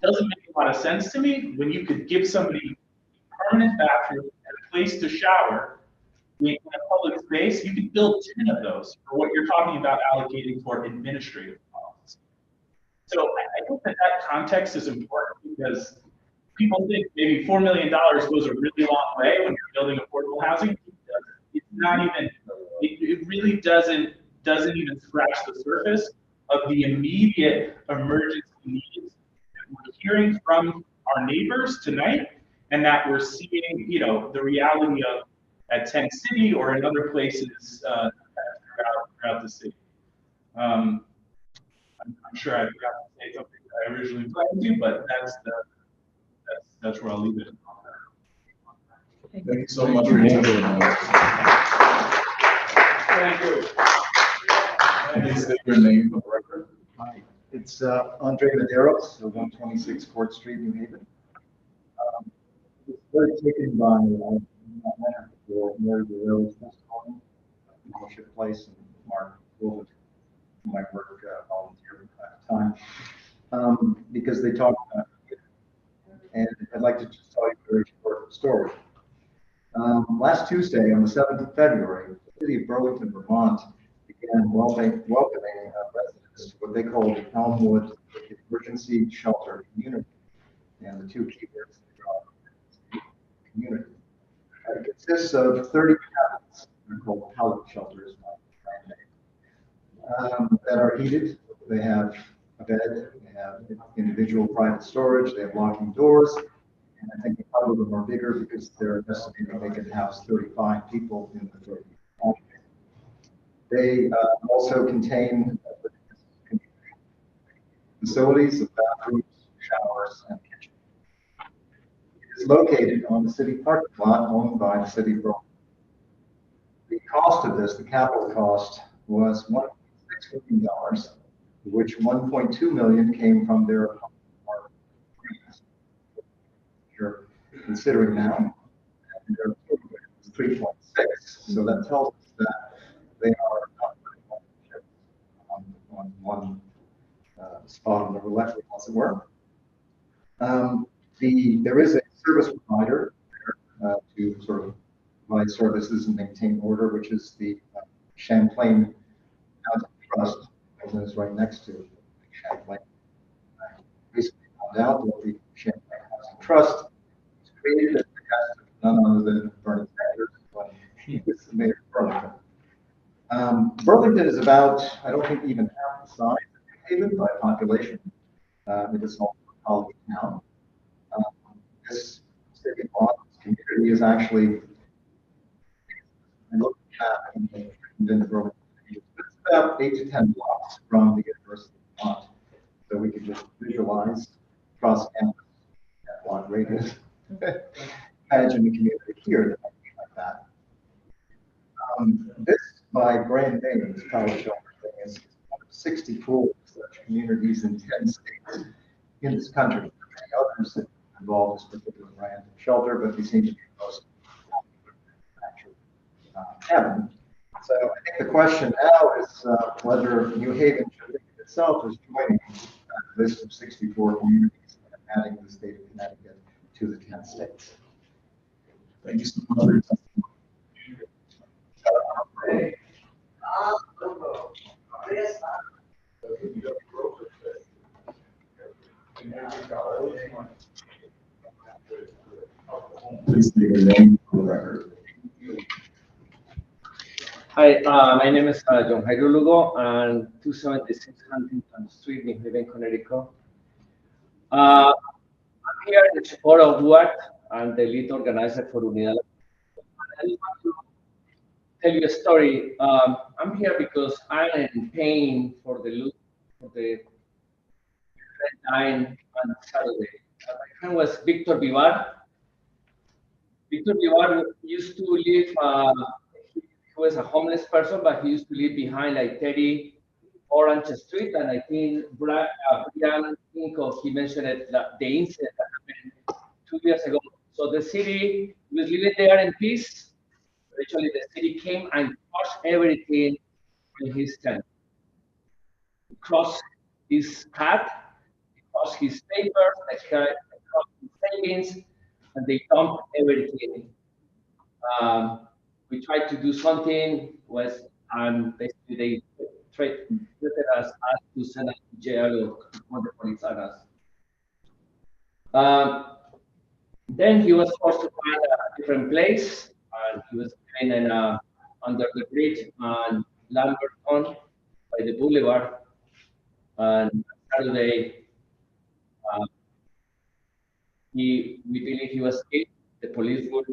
doesn't make a lot of sense to me when you could give somebody a permanent bathroom and a place to shower in a public space. You could build 10 of those for what you're talking about allocating for administrative costs. So I think that context is important because people think maybe $4 million goes a really long way when you're building affordable housing. It's not even, it really doesn't even scratch the surface of the immediate emergency needs that we're hearing from our neighbors tonight, and that we're seeing, the reality of at Tent City or in other places throughout the city. I'm sure I forgot to say something that I originally planned to, but that's where I'll leave it. Thank you so much for your time. Thank you. Please state your name for the record. Hi, it's Andre Medeiros of 126 Court Street, New Haven. It's very taken by for Mary Guerrero's testimony, Fellowship Place, and Mark Wilbert, who I work volunteer at the time, because they talk about it. And I'd like to just tell you a very short story. Last Tuesday, on the 7th of February, the city of Burlington, Vermont, began welcoming residents to what they call the Elmwood Emergency Shelter Community. And the two key words are community. It consists of 30 cabins, they're called pallet shelters, that are heated. They have a bed, they have individual private storage, they have locking doors, and I think a couple of them are bigger because they're estimating they can house 35 people in the 30. They also contain facilities of bathrooms, showers, and kitchen. It is located on the city parking lot owned by the city of Burlington. The cost of this, the capital cost, was $1.6 million, of which $1.2 million came from their grants. You're considering now, and their is 3.6. So that tells us that they are not on one spot on the roulette wheel, as it were. There is a service provider there to sort of provide services and maintain order, which is the Champlain Housing Trust, that is right next to Champlain. I recently found out that the Champlain Housing Trust was created at the behest of none other than Bernie Sanders when he was the mayor of Burlington. Burlington is about, I don't think, even half the size of New Haven by population. It is also a college town. This city community is actually and look at within the Brooklyn. It's about 8 to 10 blocks from the University of Vermont. So we could just visualize cross campus at block radius. Imagine a community here that might be like that. This, by brand name, this college shelter thing is one of 64 such communities in 10 states in this country. There are many others that involve this particular brand of shelter, but they seem to be the most actually having. So I think the question now is whether New Haven should think of itself as joining the list of 64 communities and adding the state of Connecticut to the 10 states. Thank you so much for your testimony. Please state your name for the record. Hi, my name is John Jairo Lugo, and 276 Huntington Street, New Haven, Connecticut. I'm here in support of BoA and the lead organizer for Unidad. I just want to tell you a story. I'm here because I'm in pain for the friend dying on Saturday. My friend was Victor Vivar. Victor Vivar used to live, he was a homeless person, but he used to live behind like 30 Orange Street. And I think Brian Inco, he mentioned it, the incident that happened 2 years ago. So the city was living there in peace. Actually, the city came and crushed everything in his tent. He crushed his cat, he crushed his papers, they crushed his savings, and they dumped everything. We tried to do something, basically they threatened us to send us to jail or the police on us. Then he was forced to find a different place, and he was living in under the bridge on Lamberton by the boulevard. And Saturday, we believe he was killed. The police would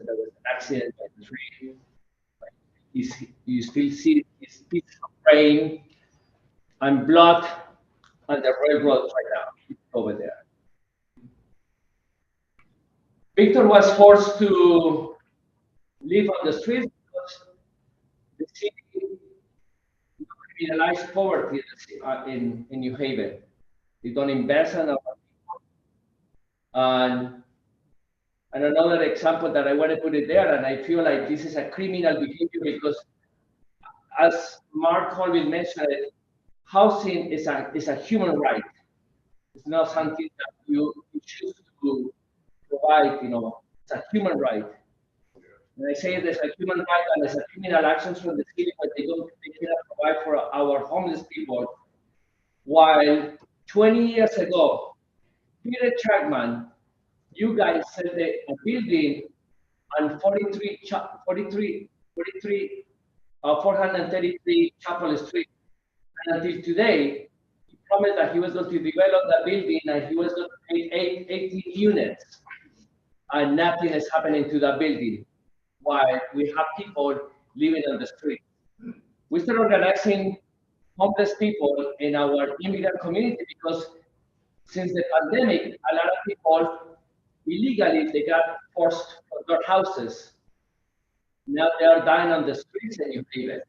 there was an accident by the tree. You still see his piece of brain and blood on the railroad right now. It's over there. Victor was forced to live on the streets because the city criminalized poverty in New Haven. They don't invest in our people. And another example that I want to put it there, and I feel like this is a criminal behavior because, as Mark Colville mentioned, housing is a human right. It's not something that you choose to provide. It's a human right. And I say there's a human right and there's a criminal actions from the city, but they cannot provide for our homeless people. While 20 years ago, Peter Chapman, you guys said that a building on 433 Chapel Street. And until today, he promised that he was going to develop that building and he was going to create 18 units. And nothing is happening to that building, while we have people living on the street. We started organizing homeless people in our immigrant community because since the pandemic, a lot of people illegally, they got forced from their houses. Now they are dying on the streets in New Haven.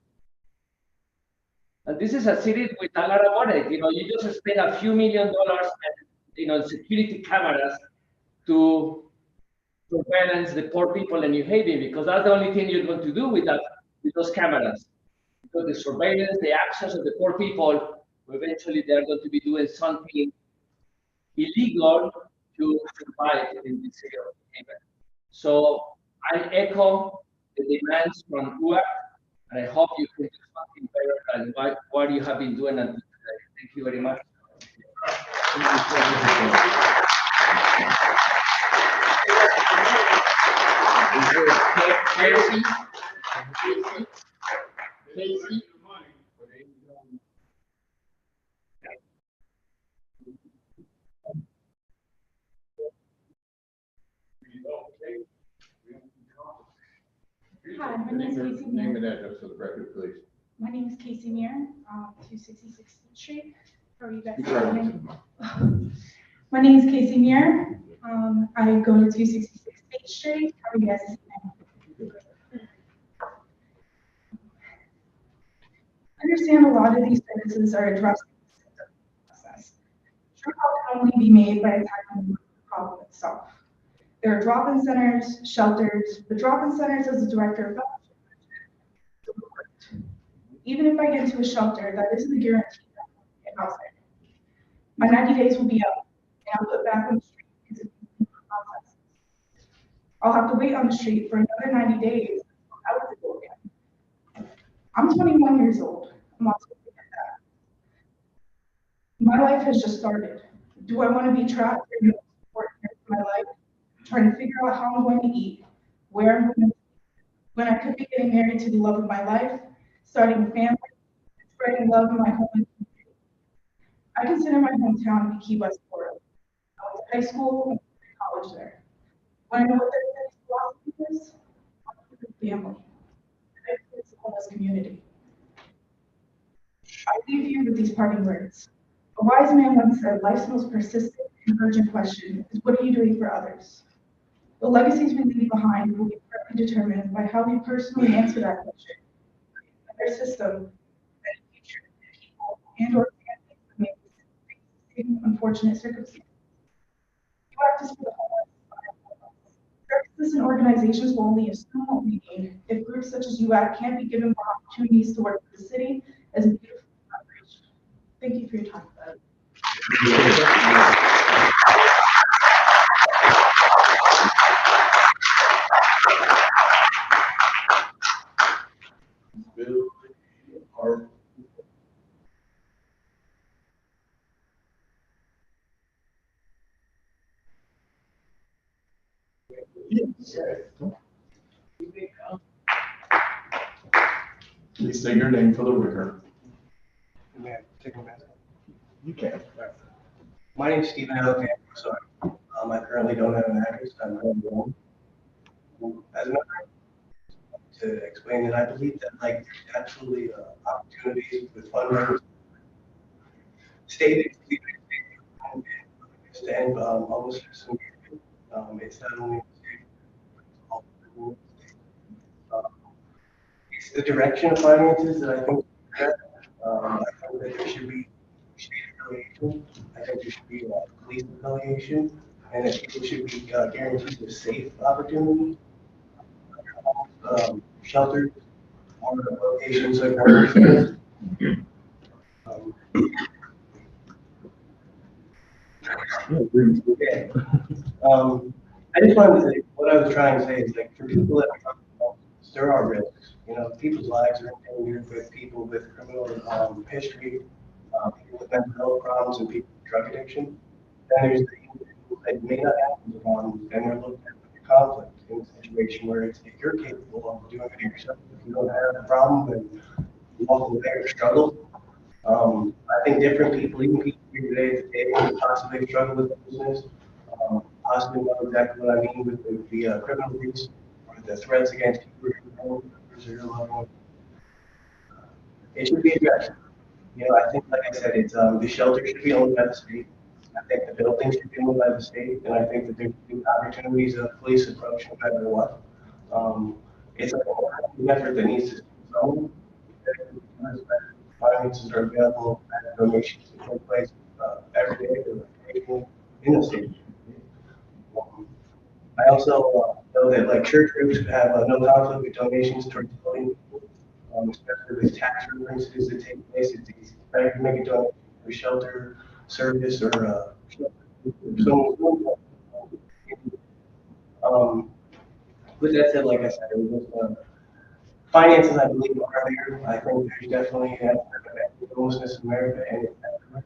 And this is a city with a lot of money. You just spend a few $1 million and, security cameras to surveillance the poor people in New Haven, because that's the only thing you're going to do with those cameras. Because the surveillance, the actions of the poor people, eventually they're going to be doing something illegal to survive in the city of New Haven. So I echo the demands from BoA, and I hope you can do something better than what you have been doing until today. Thank you very much. Casey. Hi, Hi, my name is Casey Name and Meir. address for the record, please. My name is Casey Meir, 266 Street. How are you guys Speak right into doing? the mic. My name is Casey Meir. I go to 266 State Street. How are you guys doing? I understand a lot of these services are addressed in the process. True help can only be made by attacking the problem itself. There are drop-in centers, shelters. The drop-in centers, as the director of even if I get into a shelter, that isn't a guarantee that I'll get housing. My 90 days will be up, and I'll put back on the street because of the process. I'll have to wait on the street for another 90 days. I would go again. I'm 21 years old. I'm also looking at that. My life has just started. Do I want to be trapped for the rest of my life, trying to figure out how I'm going to eat, where I'm going to when I could be getting married to the love of my life, starting a family, and spreading love in my home and community. I consider my hometown to be Key West, Florida. I went to high school and college there. Want to know what that philosophy is? Family. It's a homeless community. I leave you with these parting words. A wise man once said, life's most persistent and urgent question is, what are you doing for others? The legacies we leave behind will be directly determined by how we personally answer that question. Their system, and future people and or families that may face the same unfortunate circumstances. You have to see the whole. Services and organizations will only assume what we need if groups such as UAC can't be given more opportunities to work with the city as a beautiful collaboration. Thank you for your time. Bill, Art. Please say your name for the record. You can. My name is Stephen Alexander. So I currently don't have an address. I'm home alone. As a matter to explain that I believe that like there's absolutely opportunities with fundraisers. State to end homelessness. It's not only it's the direction of finances that I think. I think that there should be state affiliation. I think there should be police affiliation, and that people should be guaranteed a safe opportunity. Shelters or locations like homeless. Okay. I just wanted to say, what I was trying to say is like for people that are homeless, there are risks. You know, people's lives are in danger with people with criminal history, people with mental health problems, and people with drug addiction. Then there's the individuals that may not have those problems, and they're looked at with conflict in a situation where it's if you're capable of doing it yourself, if you don't have a problem, then you walk away or struggle. I think different people, even people here today at the table, possibly struggle with business, possibly know exactly what I mean with the criminal abuse or the threats against you or your family members or your loved ones. It should be addressed. You know, I think, like I said, it's the shelter should be owned by the state. I think the building should be owned by the state, and I think that there should be opportunities of police approach no matter what. It's like an effort that needs to be owned. Finances are available and donations can take place every day or occasionally in the state. I also know that like church groups have no conflict with donations towards building, especially with tax references that take place. It's easy to make a donation to a shelter service or with that said, like I said, it was finances, I believe, are there. I think there's definitely an epidemic of homelessness in America, and it's everywhere.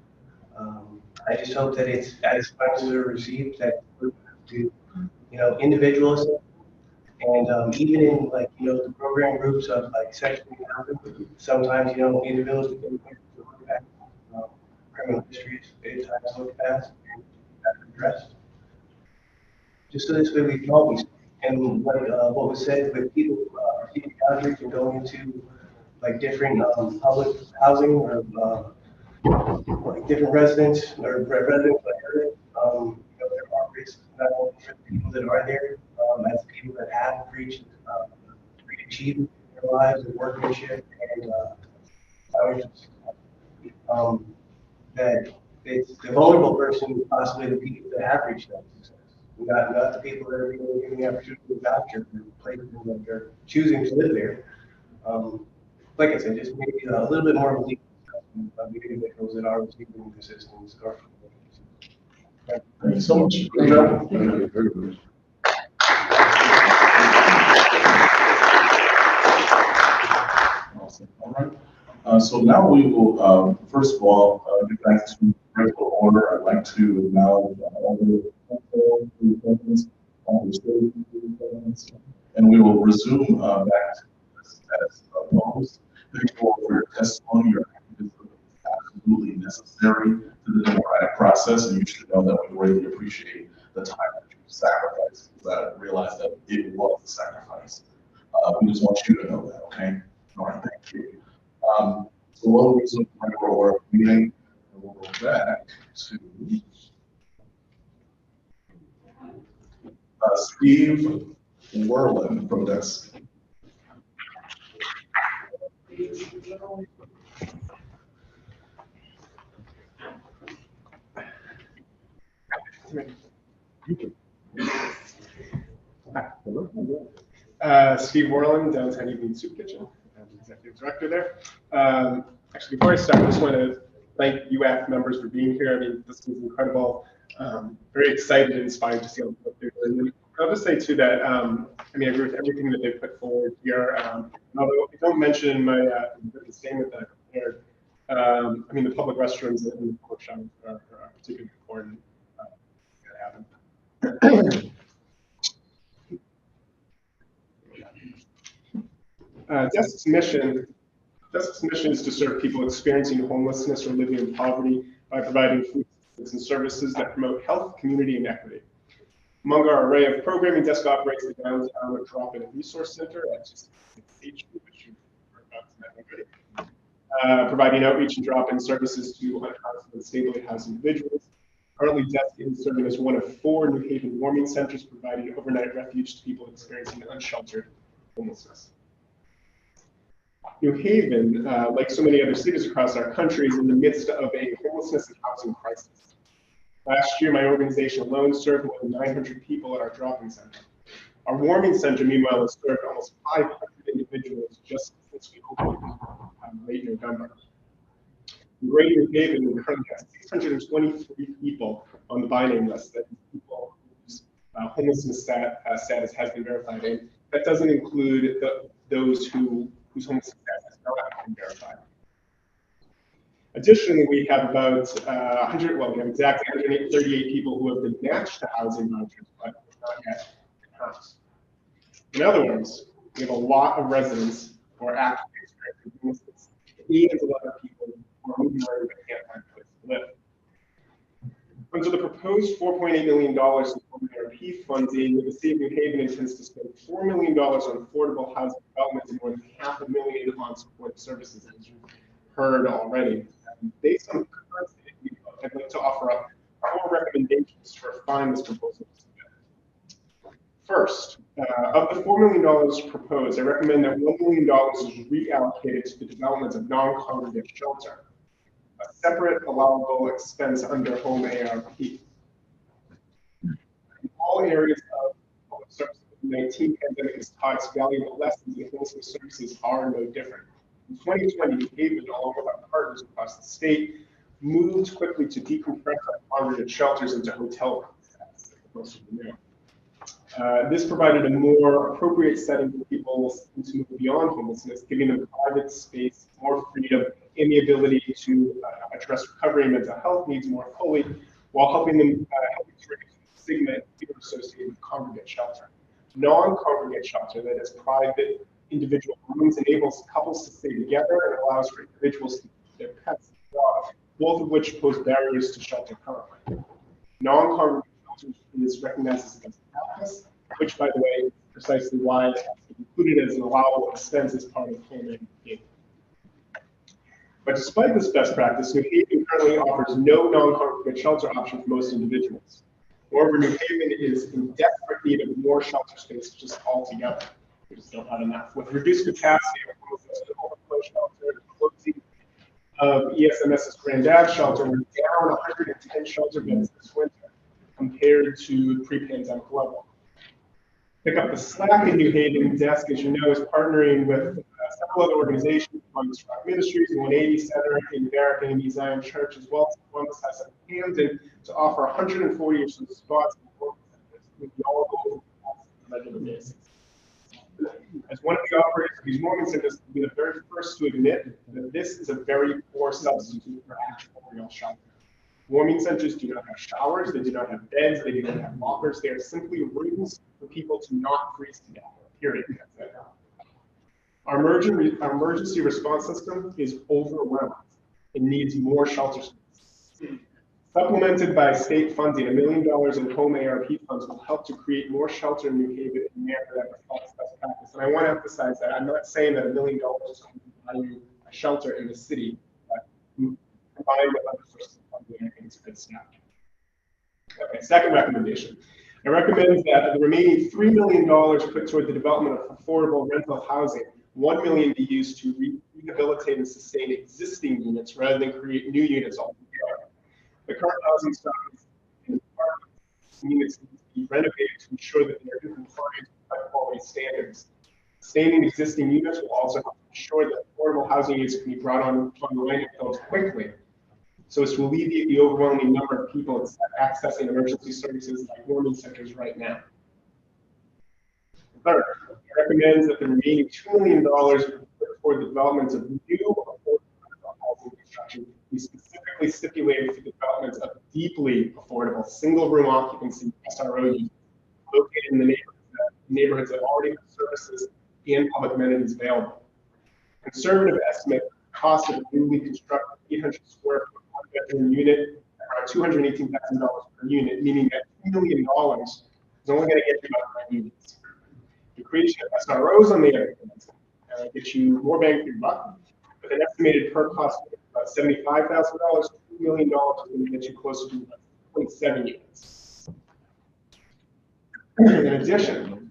I just hope that it's as funds are received that we're to, you know, individuals and even in like you know the program groups of like sexual housing, sometimes you know individuals can look at criminal histories, many times look past and addressed. Just so this way we can all be safe. And like what was said, with people receiving boundaries and going into like different public housing or like different residents or residents like her, you know, there are risks not only for the people that are there, as people that have reached achievement in their lives and workmanship and that it's the vulnerable person, possibly the people that have reached that success. Not the people that are really giving the opportunity to voucher for places that they're choosing to live there. Like I said, just maybe a little bit more of a legal assessment of the individuals that are receiving assistance or. Thank you so much. Good job. Thank you very much. Awesome. All right. So now we will, first of all, get back to regular order. I'd like to acknowledge all the appointments, all the state appointments, and we will resume back to this as opposed. Thank you all for your testimony. Your activism is absolutely necessary to the democratic process, and you should know that we greatly appreciate the time that you sacrificed, because I realized that it was a sacrifice. We just want you to know that, okay? All right, thank you. So we'll resume our meeting, and we'll go back to Steve Werlin from Desk. Steve Worland, Downtown Evening Soup Kitchen. I'm the executive director there. Actually, before I start, I just want to thank UAC members for being here. I mean, this was incredible. Very excited and inspired to see what they're doing. And I'll just say too that I mean, I agree with everything that they put forward here. And although I don't mention in my statement that I prepared, I mean, the public restrooms and the public showers are particularly important. That happen. Desk's mission is to serve people experiencing homelessness or living in poverty by providing food and services that promote health, community, and equity. Among our array of programming, Desk operates the downtown drop-in resource center at which you've heard about tonight already, providing outreach and drop-in services to unhoused and stably housed individuals. Currently, Desk is serving as one of 4 New Haven warming centers, providing overnight refuge to people experiencing unsheltered homelessness. New Haven, like so many other cities across our country, is in the midst of a homelessness and housing crisis. Last year, my organization alone served more than 900 people at our drop-in center. Our warming center, meanwhile, has served almost 500 individuals just since we opened late November. In Greater New Haven, we currently have 623 people on the by name list, that people whose homelessness status has been verified. And that doesn't include those whose homelessness status has not been verified. Additionally, we have about 100, well, we have exactly 138 people who have been matched to housing vouchers, but not yet in house. In other words, we have a lot of residents who are actively experiencing homelessness, and a lot of people who are moving around but can't find a place to live. Under the proposed $4.8 million in RP funding, the city of New Haven intends to spend $4 million on affordable housing development and more than $500,000 on support services, as you've heard already. Based on the current state, I'd like to offer up 4 recommendations to refine this proposal. First, of the $4 million proposed, I recommend that $1 million is reallocated to the development of non-congregate shelter, a separate allowable expense under home ARP. In all areas of public service, the COVID-19 pandemic has taught us valuable lessons, and homelessness services are no different. In 2020, New Haven, along with our partners across the state, moved quickly to decompress our congregate shelters into hotel concepts, like most of you know. This provided a more appropriate setting for people to move beyond homelessness, giving them private space, more freedom, and the ability to address recovery and mental health needs more fully, while helping them to reduce the stigma and fear associated with congregate shelter. Non-congregate shelter, that is private individual rooms, enables couples to stay together and allows for individuals to keep their pets abroad, both of which pose barriers to shelter currently. Non-congregate shelter is recognized as a best practice which, by the way, is precisely why it has to be included as an allowable expense as part of home ownership. But despite this best practice, New Haven currently offers no non-congregate shelter option for most individuals. Moreover, New Haven is in desperate need of more shelter space just altogether. We just don't have enough. With reduced capacity of overflow shelter, closing of ESMS's Grandad shelter, we're down 110 shelter beds this winter compared to pre-pandemic level. Pick up the slack in New Haven. Desk, as you know, is partnering with several other organizations, Columbus Rock Ministries, the 180 Center in Barrack and Zion Church, as well as Columbus has Camden, to offer 140 or so spots in the with the all over on a regular basis. As one of the operators of these Mormon centers, will be the very first to admit that this is a very poor substitute for actual real shelter. Warming centers do not have showers, they do not have beds, they do not have lockers. They are simply rooms for people to not freeze to death, period. Our emergency response system is overwhelmed and needs more shelter space. Supplemented by state funding, $1 million in home ARP funds will help to create more shelter in New Haven and manner that reflects best practice. And I want to emphasize that I'm not saying that $1 million is going to buy you a shelter in the city, but combined with other sources of funding, I think it's a good step. Okay, second recommendation. I recommend that the remaining $3 million put toward the development of affordable rental housing, $1 million be used to rehabilitate and sustain existing units rather than create new units altogether. The current housing stock in units need to be renovated to ensure that they are in compliance with high quality standards. Sustaining existing units will also help ensure that affordable housing units can be brought online and built quickly, so as to alleviate the overwhelming number of people accessing emergency services like warming centers right now. Third, I recommend that the remaining $2 million for the development of new affordable housing construction be specifically stipulated for the development of deeply affordable single-room occupancy SRO units located in the neighborhoods that already have services and public amenities available. Conservative estimate cost of a newly constructed 800 square foot one-bedroom unit around $218,000 per unit, meaning that $2 million is only going to get you about 9 units. The creation of SROs on the other hand gets you more bang for your buck, with an estimated per cost of about $75,000. $2 million is going to get you closer to about 27 units. In addition,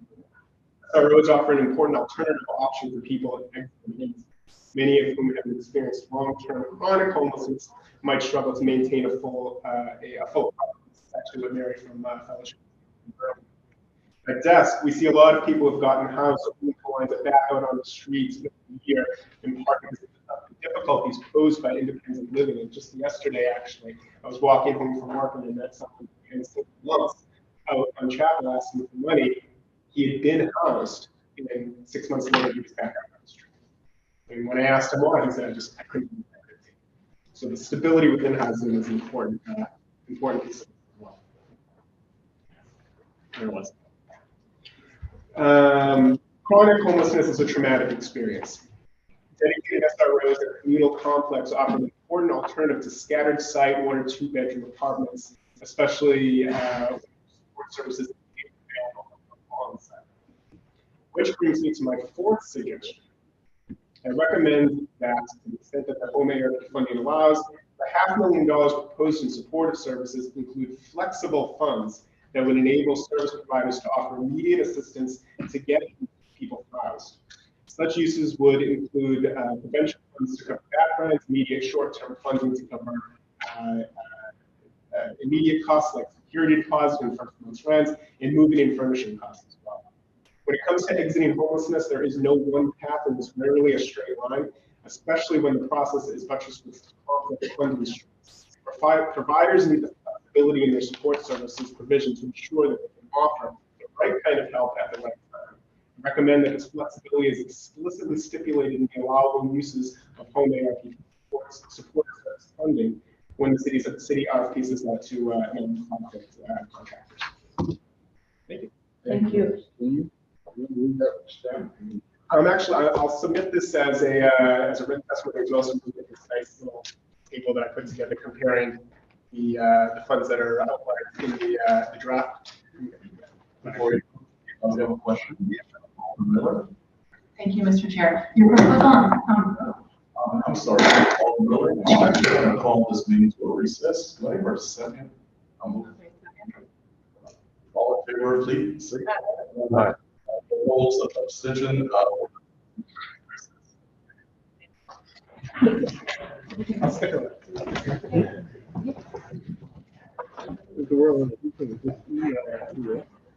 SROs offer an important alternative option for people with extra needs, many of whom have experienced long-term chronic homelessness, might struggle to maintain a full property. This is actually what Mary from Fellowship. At Desk, we see a lot of people who have gotten housed only to wind up back out on the streets here, in part because of the difficulties posed by independent living. And just yesterday, actually, I was walking home from work and I met someone who had spent months out on Chapel asking for money. He had been housed, and 6 months later, he was back out on the street. And when I asked him why, he said, I couldn't do that. So the stability within housing is important, important piece as well. There was. Chronic homelessness is a traumatic experience. Dedicated SROs and communal complex offer an important alternative to scattered site 1 or 2 bedroom apartments, especially support services available on site. Which brings me to my fourth suggestion. I recommend that, to the extent that the home ARP funding allows, the $500,000 proposed in support of services include flexible funds that would enable service providers to offer immediate assistance to get people housed. Such uses would include prevention funds to cover backgrounds, immediate short-term funding to cover immediate costs like security deposit and first month's rent, and moving and furnishing costs as well. When it comes to exiting homelessness, there is no one path and it's rarely a straight line, especially when the process is buttressed with complex funding streams. Providers need the flexibility in their support services provision to ensure that they can offer the right kind of help at the right time. I recommend that this flexibility is explicitly stipulated in the allowable uses of home ARP support service funding when the city RFPs is out to non-profit contractors. Thank you. Thank you. I'll submit this as a written testimony as well, so we get this nice little table that I put together comparing the funds that are outlined in the draft. We have a question. Miller? Thank you, Mr. Chair. Your proposal on, I'm sorry, Alderman Miller. I'm going to call this meeting to a recess. Do I hear a second? All in favor, please. Say aye. Opposed, abstention.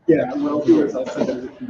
Yeah, what I'll do is I'll send it to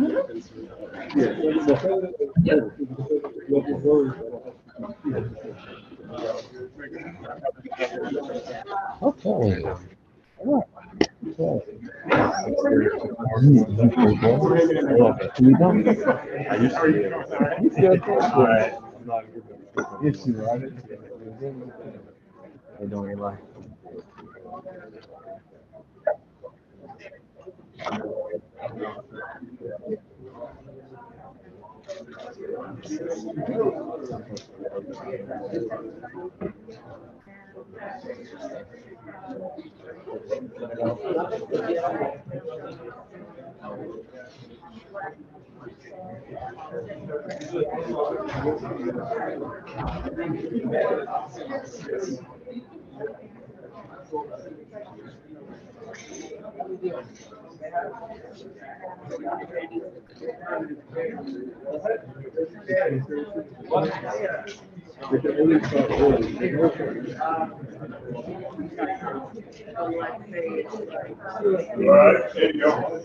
Right, there you go.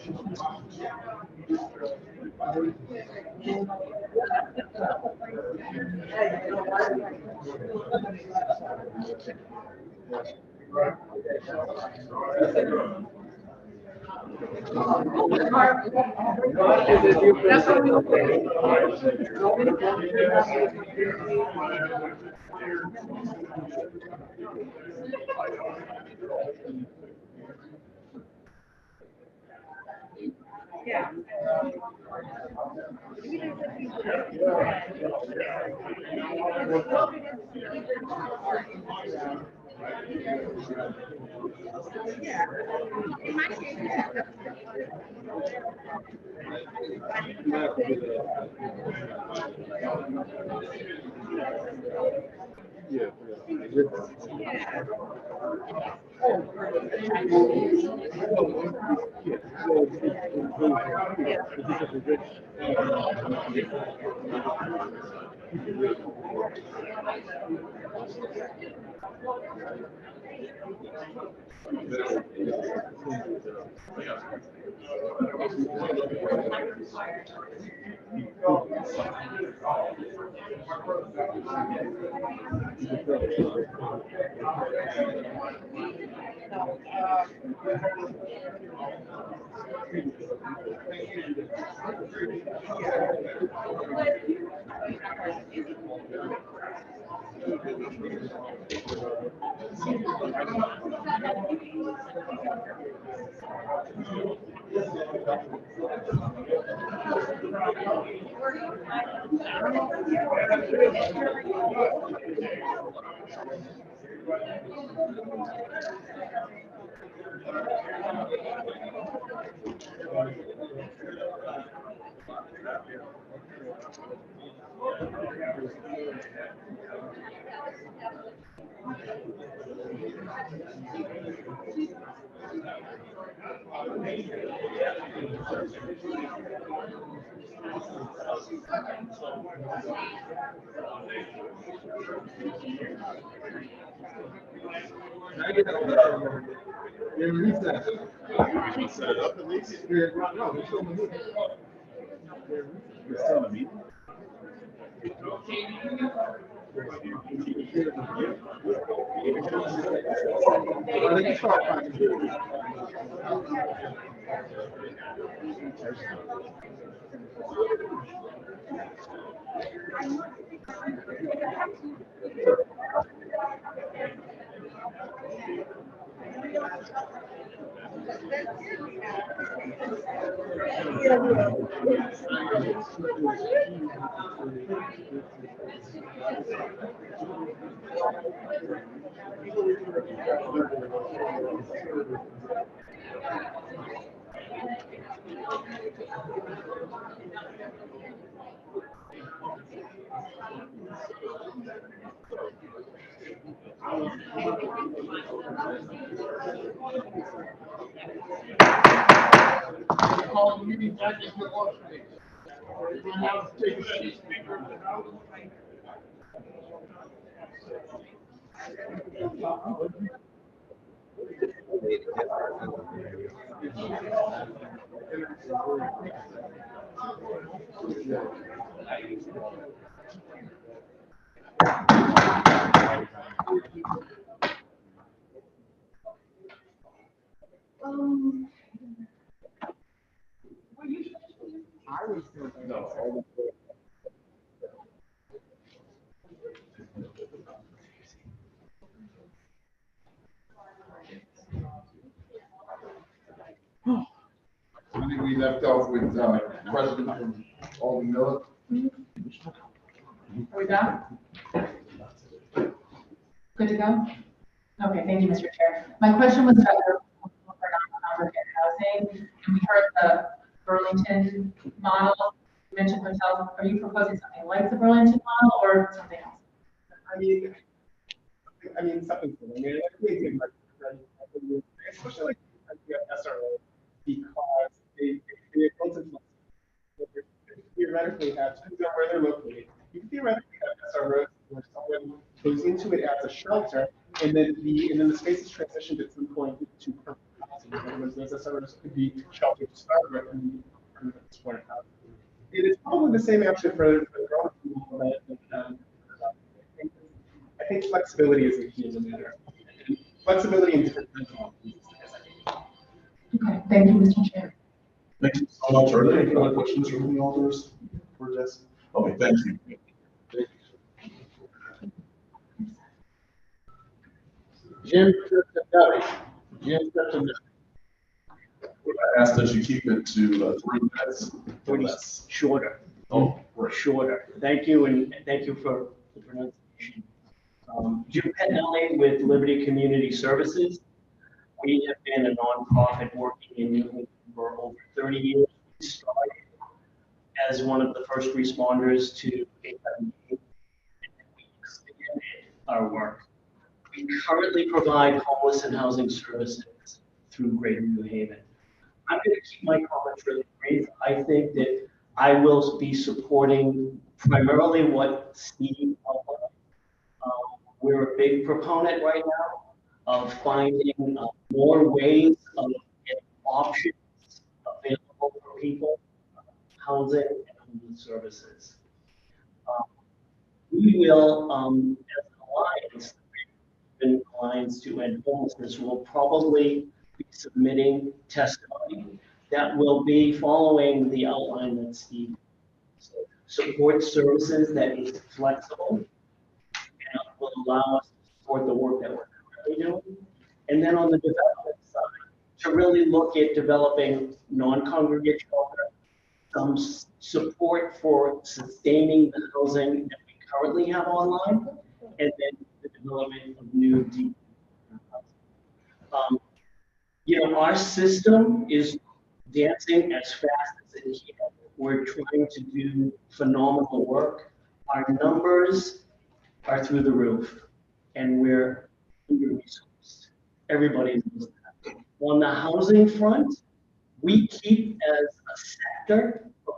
Set it up at least. No, we're still in the meeting. We're still in the meeting. Call the meeting back into order, please. Everyone have to take a seat. I think we left off with, President from Alden Miller. Are we done? Good to go? Okay, thank you, Mr. Chair. My question was about your proposal for non-congregate housing, and we heard the Burlington model. You mentioned hotels. Are you proposing something like the Burlington model or something else? I mean, something similar. I mean, I think it's like, especially like SRO, because they built into theoretically have, depending on where they're located, you can theoretically have SROs where someone goes into it as a shelter, and then the space is transitioned at some point to permanent housing. In other words, those SROs could be sheltered to start with and be permanent supportive housing. It is probably the same actually for the grown people, but I think flexibility is the key in the matter. Flexibility in different kinds of Okay, thank you, Mr. Chair. Thank you so much. Are there any other questions from the alders for Jess? Okay, thank you. Jim Kelly. Jim Kelly. I ask that you keep it to 3 minutes. 30 shorter. Oh, right. Shorter. Thank you, and thank you for the pronunciation. Jim Pettinelli with Liberty Community Services. We have been a nonprofit working in New England for over 30 years. We started as one of the first responders to HIV, and we expanded our work. We currently provide homeless and housing services through Greater New Haven. I'm going to keep my comments really brief. I think that I will be supporting primarily what Steve outlined. We're a big proponent right now of finding more ways of getting options available for people, housing and homeless services. We will, as an alliance, the Alliance to End Homelessness, will probably be submitting testimony that will be following the outline that Steve support services that is flexible and will allow us to support the work that we're currently doing. And then on the development side, to really look at developing non-congregate shelter, some support for sustaining the housing that we currently have online, and then the development of new deep. Our system is dancing as fast as it can. We're trying to do phenomenal work. Our numbers are through the roof, and we're under-resourced. Everybody knows that. On the housing front, we keep as a sector, of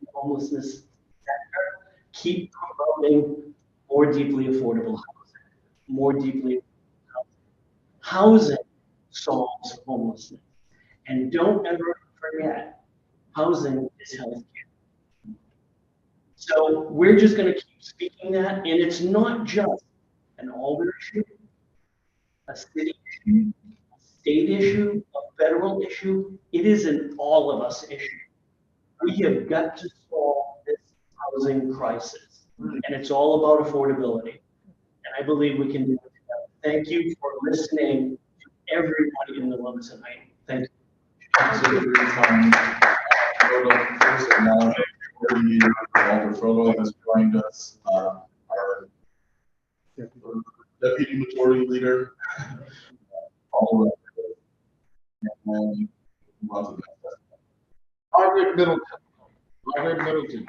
the homelessness sector, keep promoting more deeply affordable housing, more deeply affordable housing. Housing solves homelessness. And don't ever forget, housing is healthcare. So we're just going to keep speaking that, and it's not just an Alder issue, a city issue, a state issue, a federal issue. It is an all of us issue. We have got to solve this housing crisis, and it's all about affordability. And I believe we can do it together. Thank you for listening to everybody in the room tonight. Thank you. First acknowledge Walter Frodo has joined us, our deputy majority leader. All of and Margaret Middleton. Margaret Middleton.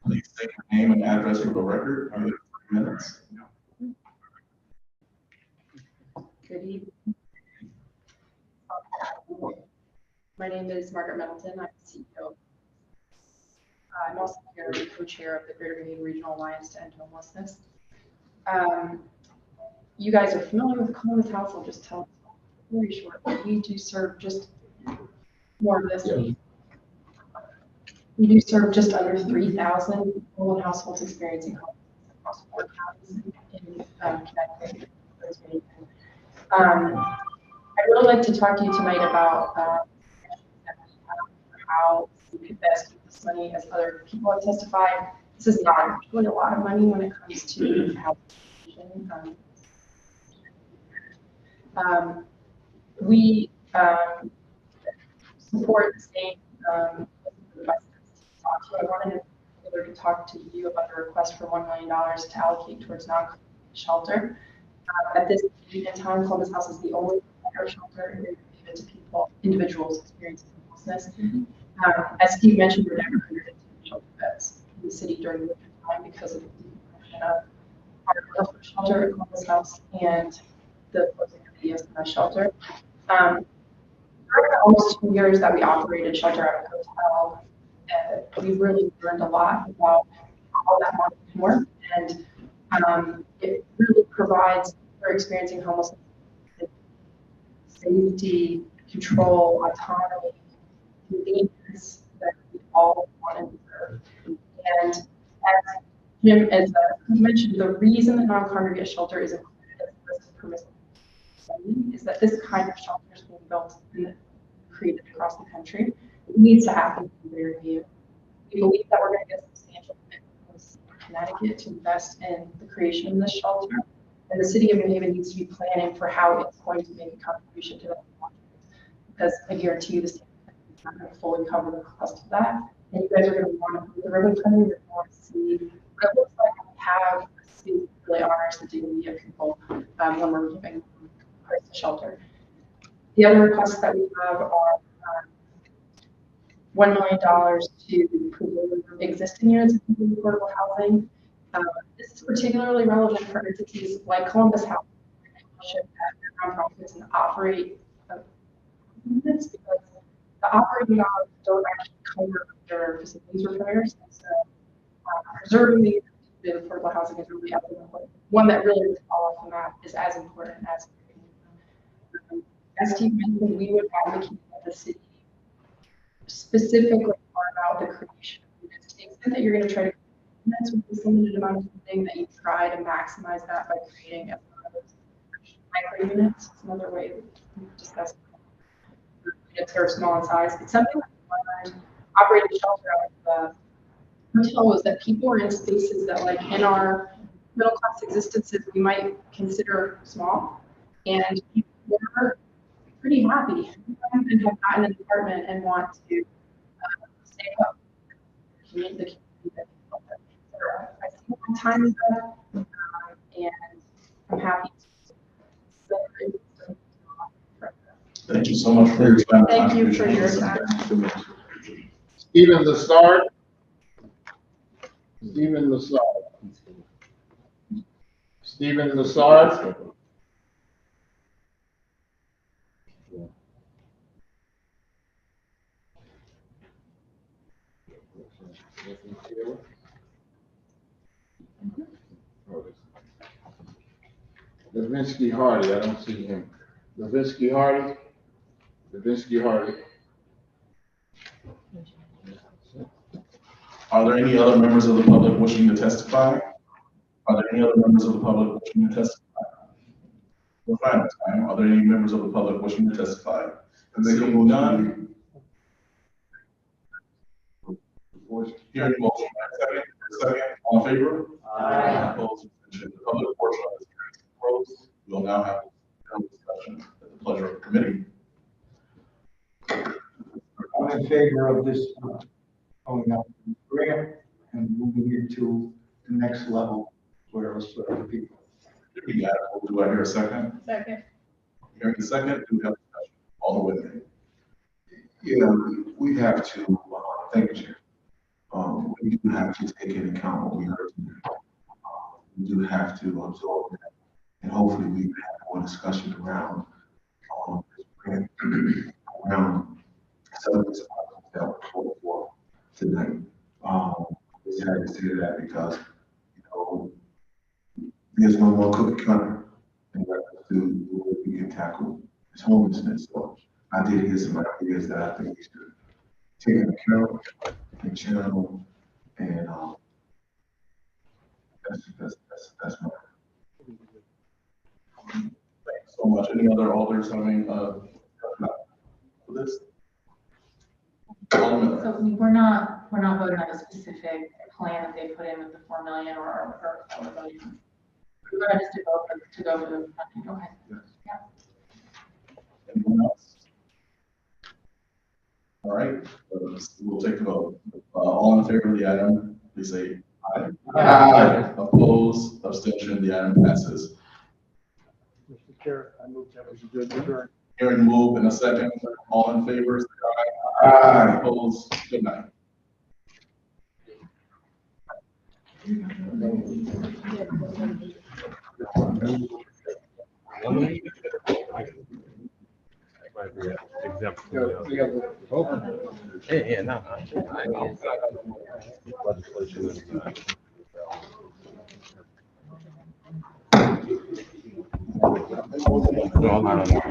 Please please state your name and address for the record. You have 3 minutes. Good evening. My name is Margaret Middleton. I'm the CEO. I'm also here as co-chair of the Greater New Haven Regional Alliance to End Homelessness. You guys are familiar with Columbus House. I'll just tell you very short. We do serve just more of this. Yeah. We do serve just under 3,000 rural households experiencing homelessness across 4 counties in Connecticut. I'd really like to talk to you tonight about how we could best use this money, as other people have testified. This is not really a lot of money when it comes to housing. We support the state. I wanted to talk to you about the request for $1 million to allocate towards non-shelter. At this point in time, Columbus House is the only shelter given to individuals experiencing homelessness. As Steve mentioned, we're never 110 shelter beds in the city during the winter time because of the decompression of our shelter at Columbus House and the closing of the ESMS shelter. During the almost 2 years that we operated shelter at a hotel, we really learned a lot about how that model can work, and it really provides for experiencing homelessness safety, control, autonomy, convenience that we all want and deserve. And as Jim mentioned, the reason that non-congregate shelter is included as a list of permissible spending is that this kind of shelter is being built and created across the country. It needs to happen in Greater New Haven. We believe that we're going to get substantial commitments from Connecticut to invest in the creation of this shelter. And the city of New Haven needs to be planning for how it's going to make a contribution to that project. Because I guarantee you the city is not going to fully cover the cost of that. And you guys are going to want to put the ribbon cutting, you're going to want to see what it looks like we have a city that really honors the dignity of people when we're giving the shelter. The other requests that we have are $1 million to preserve existing units of affordable housing. This is particularly relevant for entities like Columbus House, nonprofits, and operate units, because the operating hours don't actually cover their facilities repairs. And so preserving the affordable housing is really important. One that really would fall off the map is as important as Steve mentioned, we would advocate that the city specifically about the creation of units, to the extent that you're going to try to units with this limited amount of funding, that you try to maximize that by creating micro units. It's another way we've discussed units are small in size. It's something that we learned operating the shelter out of the hotel was that people are in spaces that, like in our middle class existences, we might consider small, and people were pretty happy and have gotten an apartment and want to stay up. The community that I see my time is up, and I'm happy to. Thank you so much for your time. Thank you for your time. Stephen Lassard. Stephen Lassard. Stephen Lassard. Levinsky Hardy, I don't see him. Levinsky Hardy. Levinsky Hardy. Are there any other members of the public wishing to testify? Are there any other members of the public wishing to testify? For final time, are there any members of the public wishing to testify? Seeing none. Hearing motion, second, all in favor? Aye. Opposed, abstention. The public portion of this hearing is closed. We will now have a discussion at the pleasure of the committee. I'm in favor of this going up grant and moving it to the next level where it'll serve people. Do I hear a second? Second. Hearing a second, do we have a discussion? All the way. Yeah, we have to, thank you, Chair. we do have to take into account what we heard tonight. We do have to absorb that, and hopefully we can have more discussion around, around some of this that we're talking for tonight. Just had to say that because, you know, there's no more cookie cutter in reference to the way we can tackle this homelessness. So I did hear some ideas that I think we should take into account and channel, and that's my. Thanks so much. Any other alders having, for this? So we're not voting on a specific plan that they put in with the 4 million or we're voting. We're going to go to funding. Okay. Yes. Yeah. Anyone else? All right, we'll take a vote. All in favor of the item, please say aye. Aye. Opposed, abstention, the item passes. Mr. Chair, I move that we should adjourn. Hearing move in a second. All in favor, say aye. Aye. Opposed, good night. No, I don't know.